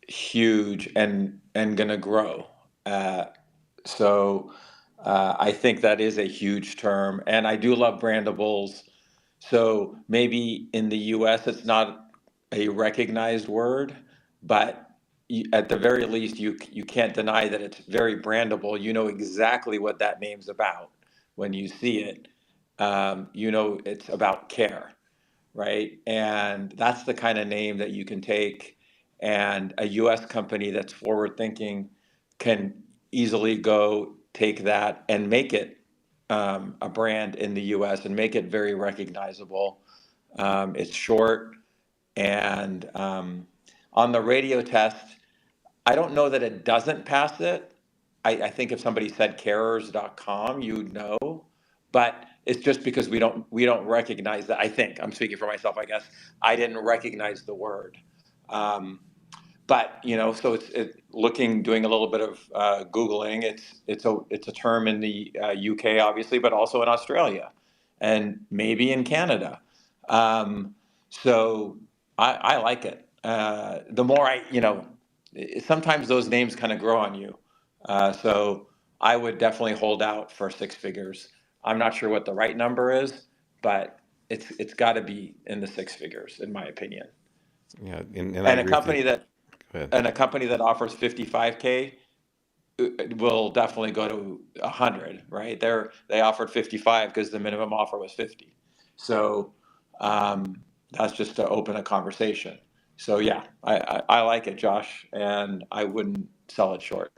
huge and gonna grow. Uh, so I think that is a huge term, and I do love brandables. So maybe in the U.S. it's not a recognized word, but at the very least you can't deny that it's very brandable. You know exactly what that name's about when you see it. You know it's about care, right? And that's the kind of name that you can take, and a US company that's forward thinking can easily go take that and make it a brand in the US and make it very recognizable. It's short, and on the radio test, I don't know that it doesn't pass it. I think if somebody said carers.com, you'd know, but it's just because we don't recognize that. I think I'm speaking for myself. I guess I didn't recognize the word, um, but so doing a little bit of googling. It's a term in the UK, obviously, but also in Australia, and maybe in Canada. So I like it. The more sometimes those names kind of grow on you. So I would definitely hold out for six figures. I'm not sure what the right number is, but it's got to be in the six figures, in my opinion. Yeah, and I And a agree with you. company that Go ahead. and a company that offers 55K will definitely go to 100, right? They offered 55 because the minimum offer was 50. So that's just to open a conversation. So yeah, I like it, Josh, and I wouldn't sell it short.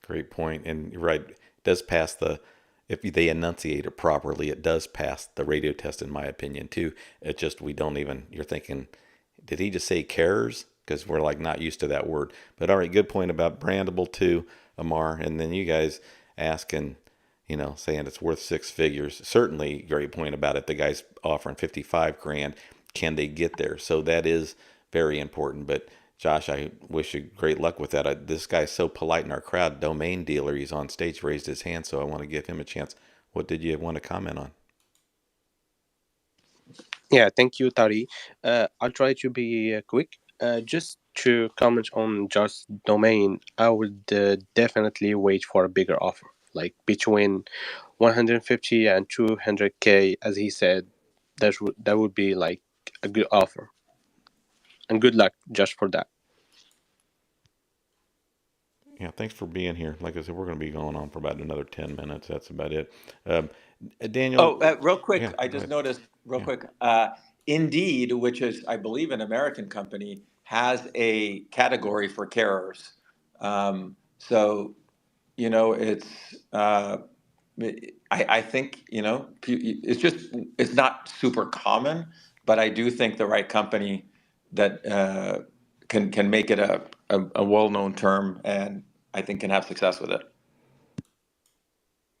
Great point. And you're right. It does pass if they enunciate it properly, it does pass the radio test, in my opinion, too. It just, we don't even, you're thinking, did he just say cares? Because we're like not used to that word. But all right, good point about brandable too, Amar. And then you guys asking, saying it's worth six figures. Certainly, great point about it. The guy's offering 55 grand. Can they get there? So that is very important. But Josh, I wish you great luck with that. This guy's so polite in our crowd. Domain dealer, he's on stage, raised his hand, so I want to give him a chance. What did you want to comment on? Yeah, thank you, Tari. I'll try to be quick. Just to comment on just domain, I would definitely wait for a bigger offer, like between 150 and 200K, as he said. That would be like a good offer. And good luck, just for that. Yeah, thanks for being here. Like I said, we're going to be going on for about another 10 minutes. That's about it. Um, Daniel, Oh, real quick, yeah, I go just ahead. noticed, real Yeah. quick, Indeed, which is, I believe, an American company, has a category for carers. So, it's, I think, it's not super common, but I do think the right company that can make it a well-known term, and I think can have success with it.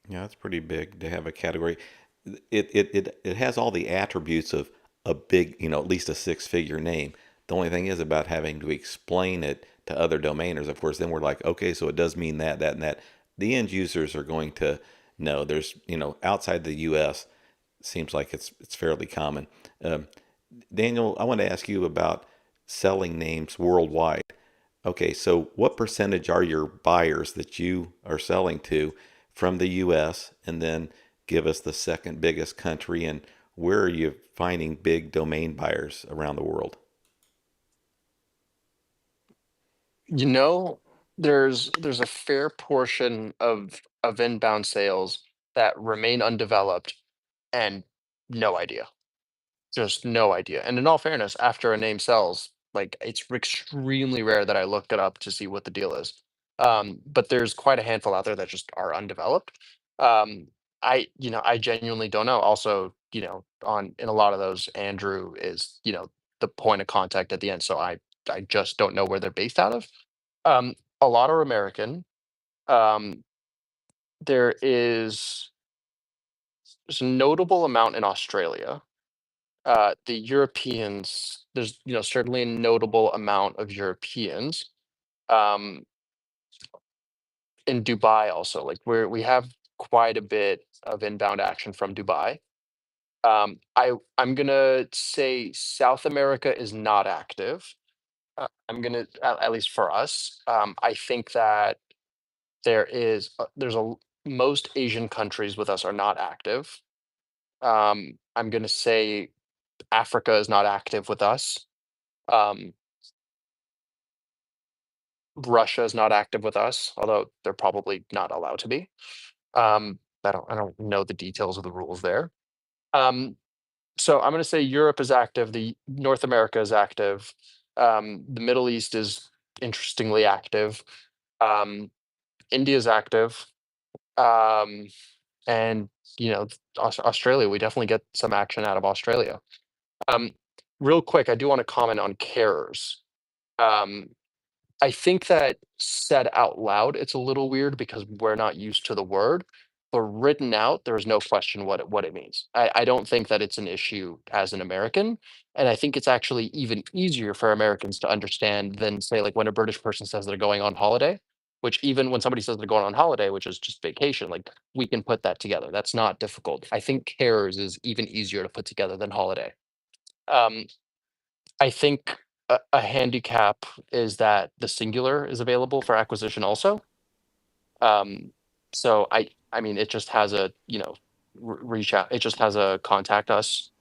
Yeah, it's pretty big to have a category. It has all the attributes of a big, at least a six-figure name. The only thing is about having to explain it to other domainers. Of course, then we're like, okay, so it does mean that, that, and that. The end users are going to know. There's, outside the U.S., seems like it's fairly common. Um, Daniel, I want to ask you about selling names worldwide. Okay, so what percentage are your buyers that you are selling to from the US? And then give us the second biggest country and where are you finding big domain buyers around the world? You know, there's a fair portion of inbound sales that remain undeveloped and no idea. Just no idea. And in all fairness, after a name sells, like it's extremely rare that I look it up to see what the deal is. But there's quite a handful out there that just are undeveloped. Um, I genuinely don't know. Also, on in a lot of those, Andrew is, the point of contact at the end. So I just don't know where they're based out of. A lot are American. Um, there is there's a notable amount in Australia. The Europeans, there's certainly a notable amount of Europeans. Um, in Dubai also, like we have quite a bit of inbound action from Dubai. I'm gonna say South America is not active. At least for us. I think that there's most Asian countries with us are not active. I'm gonna say Africa is not active with us. Um, Russia is not active with us, although they're probably not allowed to be. I don't know the details of the rules there. Um, so I'm going to say Europe is active. The North America is active. The Middle East is interestingly active. Um, India is active. Um, and Australia, we definitely get some action out of Australia. Um, Real quick, I do want to comment on carers. Um, I think that said out loud, it's a little weird because we're not used to the word, but written out, there is no question what it means. I don't think that it's an issue as an American, and I think it's actually even easier for Americans to understand than say like when a British person says they're going on holiday, which even when somebody says they're going on holiday, which is just vacation, like we can put that together. That's not difficult. I think cares is even easier to put together than holiday. Um, I think a handicap is that the singular is available for acquisition also. Um, so I mean, it just has a, reach out. It just has a contact us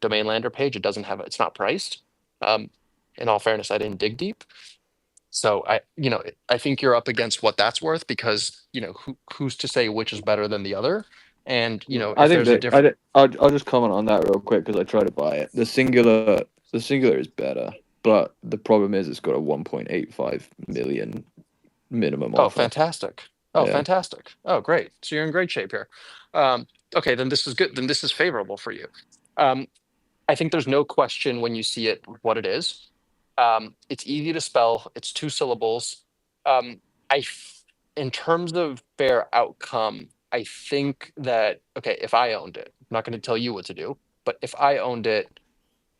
domain lander page. It doesn't have, it's not priced. Um, in all fairness, I didn't dig deep. So I think you're up against what that's worth because, who's to say which is better than the other? And, I if think there's a that different, I'll just comment on that real quick because I tried to buy it. The singular is better, but the problem is it's got a 1.85 million minimum oh, offer. fantastic. Oh, Yeah. fantastic. Oh, great. So you're in great shape here. Okay, then this is good. Then this is favorable for you. Um, I think there's no question when you see it what it is. It's easy to spell. It's 2 syllables. Um, in terms of fair outcome, I think that okay, if I owned it, I'm not going to tell you what to do, but if I owned it,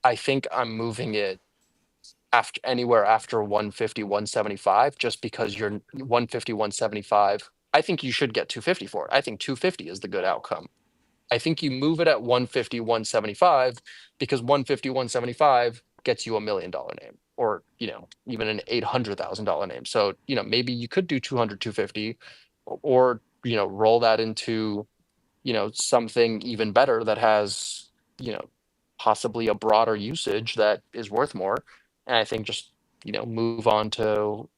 I think I'm moving it after anywhere after 150, 175, just because you're 150, 175. I think you should get 250 for it. I think 250 is the good outcome. I think you move it at 150, 175 because 150, 175 gets you $1 million name or, even an $800,000 name. So, maybe you could do 200, 250 or, roll that into, something even better that has, you know, possibly a broader usage that is worth more. And I think just, move on to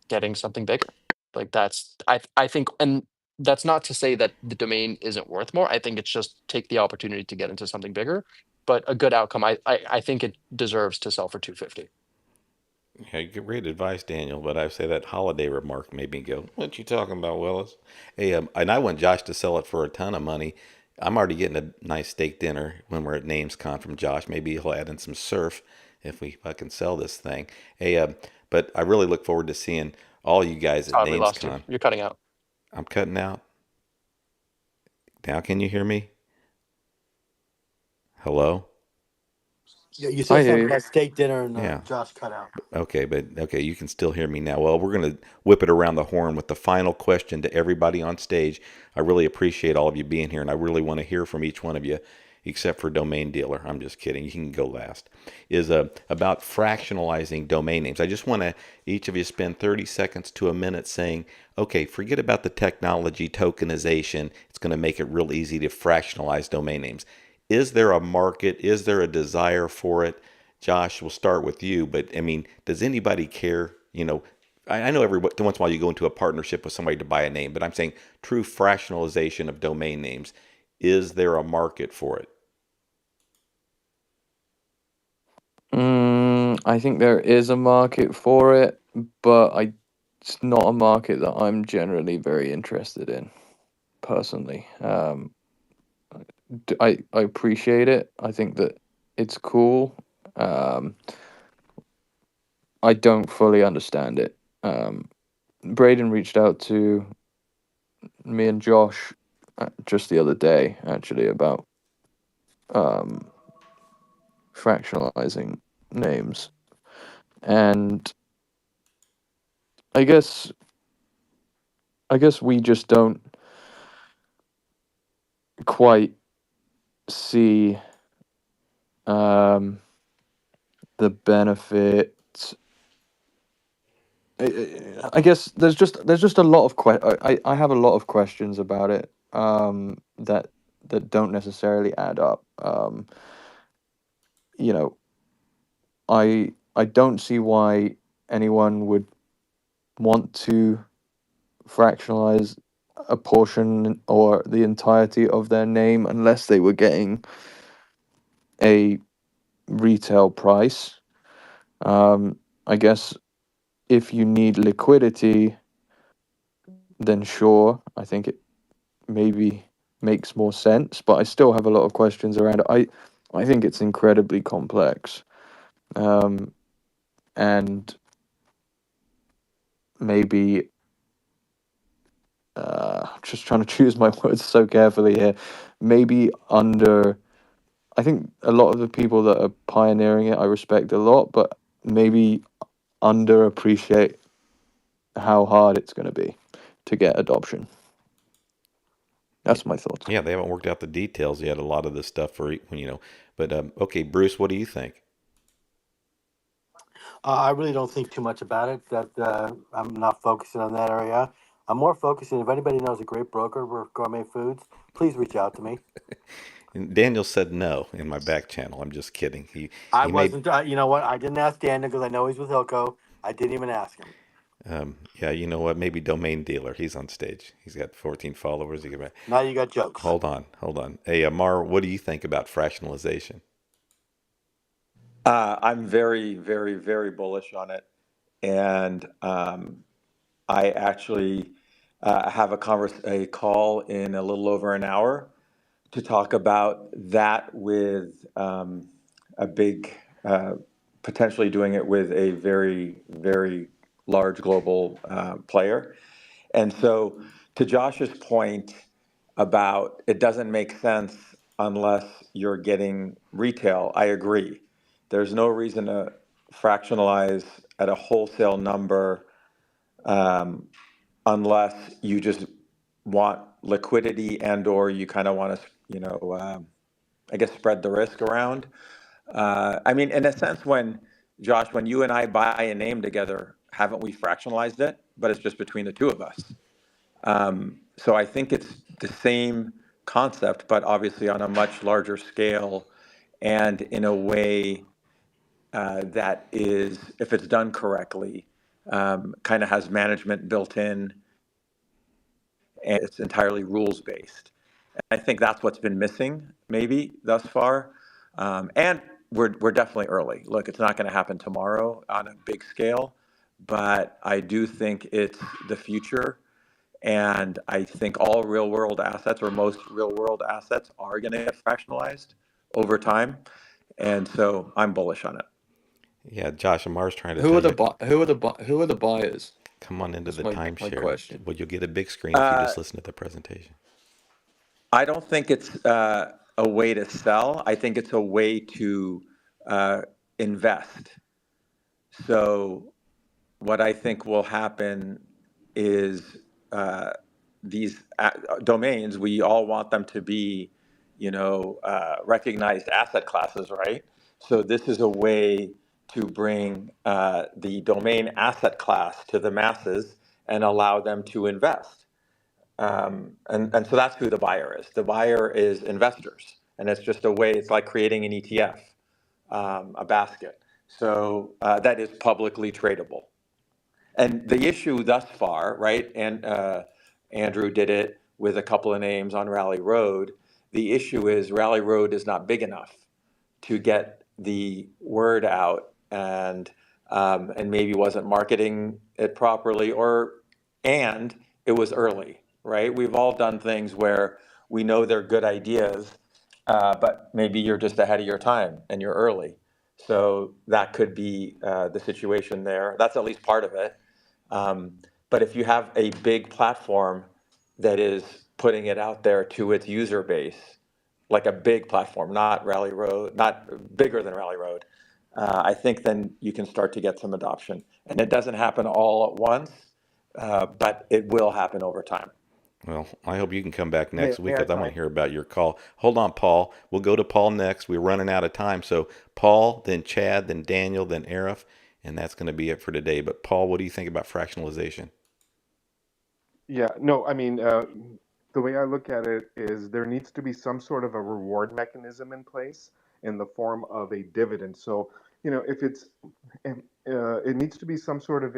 getting something bigger. Like I think, and that's not to say that the domain isn't worth more. I think it's just take the opportunity to get into something bigger. But a good outcome, I think it deserves to sell for 250. Yeah, great advice, Daniel. But I say that holiday remark made me go, "What you talking about, Willis?" Hey, and I want Josh to sell it for a ton of money. I'm already getting a nice steak dinner when we're at NamesCon from Josh. Maybe he'll add in some surf if we fucking sell this thing. Hey, but I really look forward to seeing all you guys at Todd, we lost you. NamesCon. You're cutting out. I'm cutting out. Now, can you hear me? Hello? Yeah, you I said hear something you. about steak dinner and Yeah. Josh cut out. Okay, but okay, you can still hear me now. Well, we're going to whip it around the horn with the final question to everybody on stage. I really appreciate all of you being here, and I really want to hear from each one of you, except for domain dealer. I'm just kidding. You can go last. Is about fractionalizing domain names. I just want to each of you spend 30 seconds to a minute saying, okay, forget about the technology tokenization. It's going to make it real easy to fractionalize domain names. is there a market? Is there a desire for it? Josh, we'll start with you, but I mean, does anybody care? I know every once in a while you go into a partnership with somebody to buy a name, but I'm saying true fractionalization of domain names. Is there a market for it? I think there is a market for it, but it's not a market that I'm generally very interested in, personally. I appreciate it. I think that it's cool. I don't fully understand it. Braden reached out to me and Josh just the other day, actually, about fractionalizing names, and I guess we just don't quite see the benefit. I guess there's just a lot of I have a lot of questions about it that don't necessarily add up. You know, I don't see why anyone would want to fractionalize a portion or the entirety of their name unless they were getting a retail price. I guess if you need liquidity, then sure, I think it maybe makes more sense, but I still have a lot of questions around it. I think it's incredibly complex. And maybe just trying to choose my words so carefully here. Maybe I think a lot of the people that are pioneering it, I respect a lot, but maybe underappreciate how hard it's going to be to get adoption. That's my thoughts. Yeah, they haven't worked out the details yet. A lot of this stuff but okay, Bruce, what do you think? I really don't think too much about it. That I'm not focusing on that area. I'm more focusing. If anybody knows a great broker for gourmet foods, please reach out to me. And Daniel said no in my back channel. I'm just kidding. I He made wasn't. You know what? I didn't ask Daniel because I know he's with Hilco. I didn't even ask him. yeah, you know what? Maybe Domain Dealer. He's on stage. He's got 14 followers. Now you got jokes. Hold on. Hey, Amar, what do you think about fractionalization? I'm very, very, very bullish on it, and I actually have a call in a little over an hour to talk about that with a big, potentially doing it with a very, very large global player. And so, to Josh's point about it doesn't make sense unless you're getting retail, I agree. There's no reason to fractionalize at a wholesale number um, unless you just want liquidity and/or you kind of want to, I guess, spread the risk around. I mean, in a sense, Josh, when you and I buy a name together, haven't we fractionalized it? But it's just between the two of us. So I think it's the same concept, but obviously on a much larger scale and in a way that is, if it's done correctly, kind of has management built in and it's entirely rules based. And I think that's what's been missing maybe thus far. And we're definitely early. Look, it's not going to happen tomorrow on a big scale, but I do think it's the future. And I think all real world assets or most real world assets are going to get fractionalized over time. And so I'm bullish on it. Yeah, Josh, Amar's trying to Who tell are you, who are the buyers? come on into That's the my timeshare. question. Well, you'll get a big screen if you just listen to the presentation. I don't think it's a way to sell. I think it's a way to invest. So what I think will happen is these domains, we all want them to be, recognized asset classes, right? So this is a way to bring the domain asset class to the masses and allow them to invest. And so that's who the buyer is. The buyer is investors. and it's just a way. It's like creating an ETF, a basket. So that is publicly tradable. And the issue thus far, right? And Andrew did it with a couple of names on Rally Road. The issue is Rally Road is not big enough to get the word out, and maybe wasn't marketing it properly, and it was early, right? We've all done things where we know they're good ideas, but maybe you're just ahead of your time and you're early. So that could be the situation there. That's at least part of it. But if you have a big platform that is putting it out there to its user base, like a big platform, not Rally Road, not bigger than Rally Road, I think then you can start to get some adoption. And it doesn't happen all at once, but it will happen over time. Well, I hope you can come back May, next week may I, because I want I to hear about your call. Hold on, Paul. We'll go to Paul next. We're running out of time. So Paul, then Chad, then Daniel, then Arif, and that's going to be it for today. But Paul, what do you think about fractionalization? Yeah, no, I mean, the way I look at it is there needs to be some sort of a reward mechanism in place in the form of a dividend. So, if it needs to be some sort of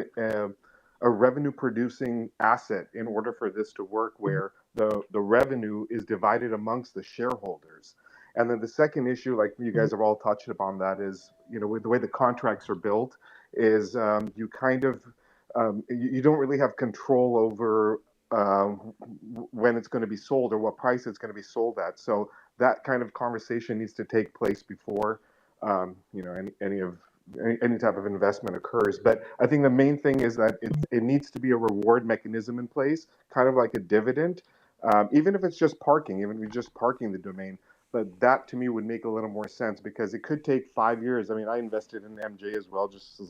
a revenue producing asset in order for this to work, where the revenue is divided amongst the shareholders. And then the second issue, like you guys have all touched upon, that is, with the way the contracts are built, is you kind of you don't really have control over when it's going to be sold or what price it's going to be sold at. So that kind of conversation needs to take place before any type of investment occurs. But I think the main thing is that it needs to be a reward mechanism in place, kind of like a dividend, even if it's just parking, even if you're just parking the domain. But that to me would make a little more sense because it could take 5 years. I mean, I invested in MJ as well, just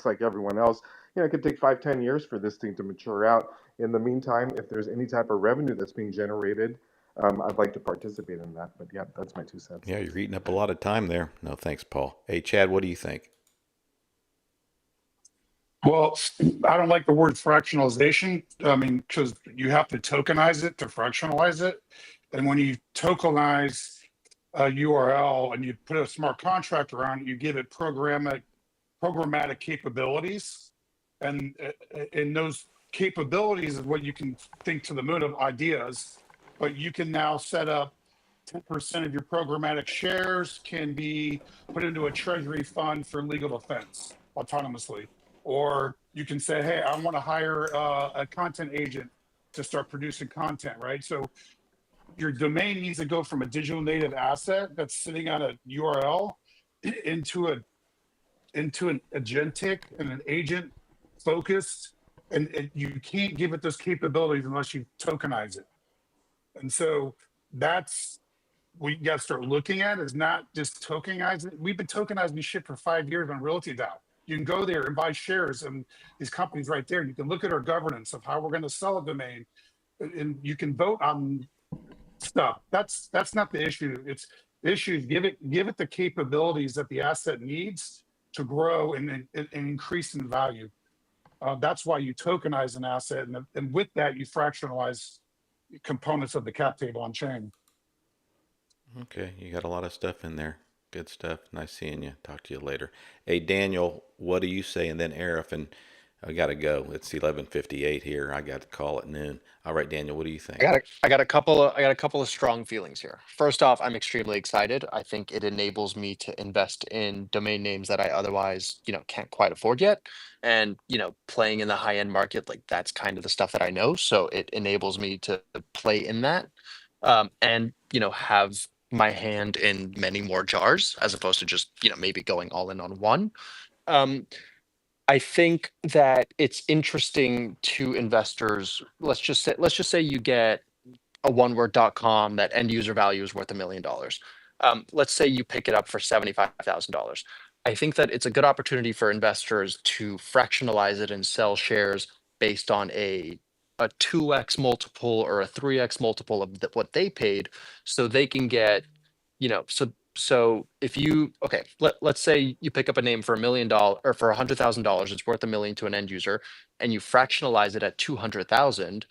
like everyone else. It could take 5, 10 years for this thing to mature out. In the meantime, if there's any type of revenue that's being generated, I'd like to participate in that. But yeah, that's my 2 cents. Yeah, you're eating up a lot of time there. No, thanks, Paul. Hey, Chad, what do you think? Well, I don't like the word fractionalization. I mean, because you have to tokenize it to fractionalize it. And when you tokenize a URL and you put a smart contract around it, you give it programmatic capabilities. And in those capabilities is what you can think to the moon of ideas. But you can now set up 10% of your programmatic shares can be put into a treasury fund for legal defense autonomously. Or you can say, hey, I want to hire a content agent to start producing content, right? So your domain needs to go from a digital native asset that's sitting on a URL into an agentic and an agent focused, and you can't give it those capabilities unless you tokenize it. And so that's we got to start looking at, is not just tokenizing. We've been tokenizing shit for 5 years on realty.com. You can go there and buy shares in these companies right there. You can look at our governance of how we're going to sell a domain, and you can vote on stuff. That's not the issue. It's the issue is give it the capabilities that the asset needs to grow and increase in value. That's why you tokenize an asset, and with that you fractionalize components of the cap table on chain. Okay, you got a lot of stuff in there. Good stuff. Nice seeing you. Talk to you later. Hey, Daniel, what do you say? And then Arif, and I got to go. It's 11:58 here. I got to call at noon. All right, Daniel, what do you think? I got a couple of strong feelings here. First off, I'm extremely excited. I think it enables me to invest in domain names that I otherwise, can't quite afford yet. And, playing in the high end market, like that's kind of the stuff that I know. So it enables me to play in that. And, have my hand in many more jars as opposed to just, maybe going all in on one. Um, I think that it's interesting to investors. Let's just say you get a one-word.com that end user value is worth $1 million. Let's say you pick it up for $75,000. I think that it's a good opportunity for investors to fractionalize it and sell shares based on a 2x multiple or a 3x multiple of what they paid, so they can get, so if you let's say you pick up a name for $1 million or for $100,000, it's worth $1 million to an end user, and you fractionalize it at 200,000.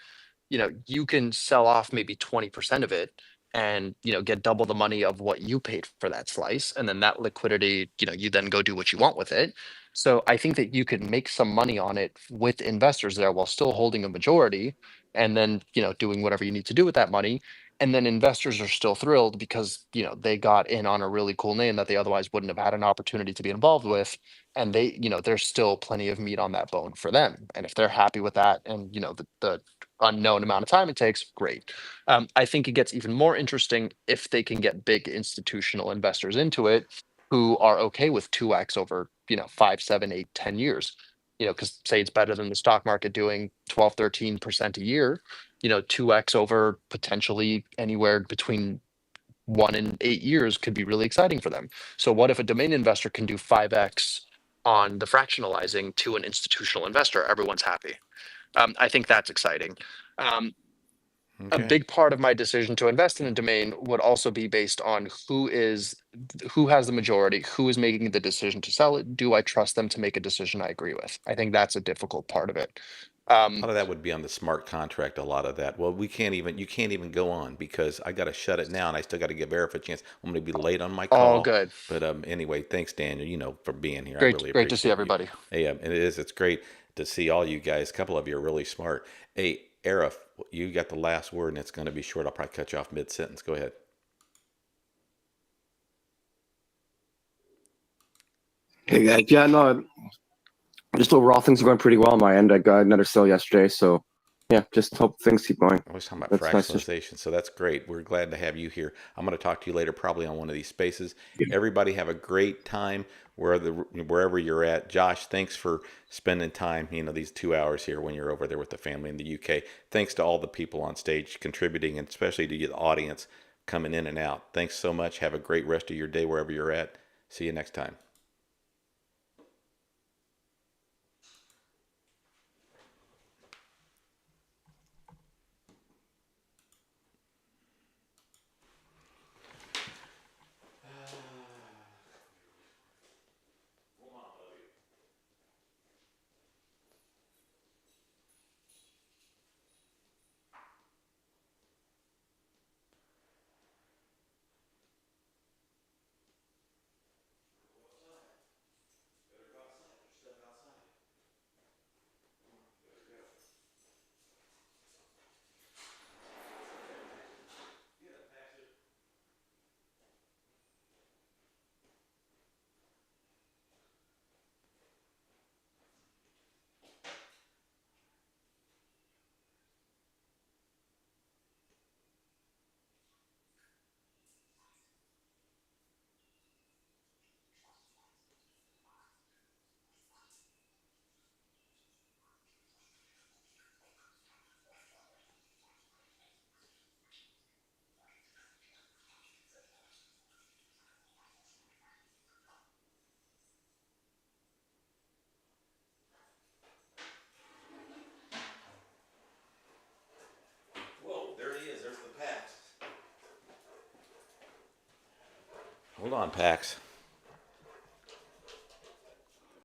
You can sell off maybe 20% of it, and get double the money of what you paid for that slice, and then that liquidity, you then go do what you want with it. So I think that you could make some money on it with investors there while still holding a majority, and then doing whatever you need to do with that money. And then investors are still thrilled because they got in on a really cool name that they otherwise wouldn't have had an opportunity to be involved with, and there's still plenty of meat on that bone for them. And if they're happy with that, and the unknown amount of time it takes, great. I think it gets even more interesting if they can get big institutional investors into it who are okay with 2x over 5, 7, 8, 10 years. Because say it's better than the stock market doing 12, 13% a year. 2x over potentially anywhere between 1 and 8 years could be really exciting for them. So what if a domain investor can do 5x on the fractionalizing to an institutional investor? Everyone's happy. I think that's exciting. Um, a Okay. big part of my decision to invest in a domain would also be based on who has the majority, who is making the decision to sell it. Do I trust them to make a decision I agree with? I think that's a difficult part of it. A lot of that would be on the smart contract. A lot of that. Well, you can't even go on because I got to shut it now, and I still got to give Eric a chance. I'm going to be late on my All call, good. but anyway, thanks, Daniel. For being here. I Great, really great to see appreciate you. everybody. Hey, and it's great to see all you guys. A couple of you are really smart. Hey, Eric, you got the last word, and it's going to be short. I'll probably cut you off mid sentence. Go ahead. Hey guys, yeah, no, just overall things are going pretty well on my end. I got another sale yesterday, so yeah, just hope things keep going. I was talking about That's nice to. fractionalization, so that's great. We're glad to have you here. I'm going to talk to you later, probably on one of these spaces. Everybody have a great time wherever you're at. Josh, thanks for spending time, these 2 hours here when you're over there with the family in the UK. Thanks to all the people on stage contributing, and especially to the audience coming in and out. Thanks so much. Have a great rest of your day wherever you're at. See you next time. Whoa, there he is. There's the Pax. Hold on, Pax.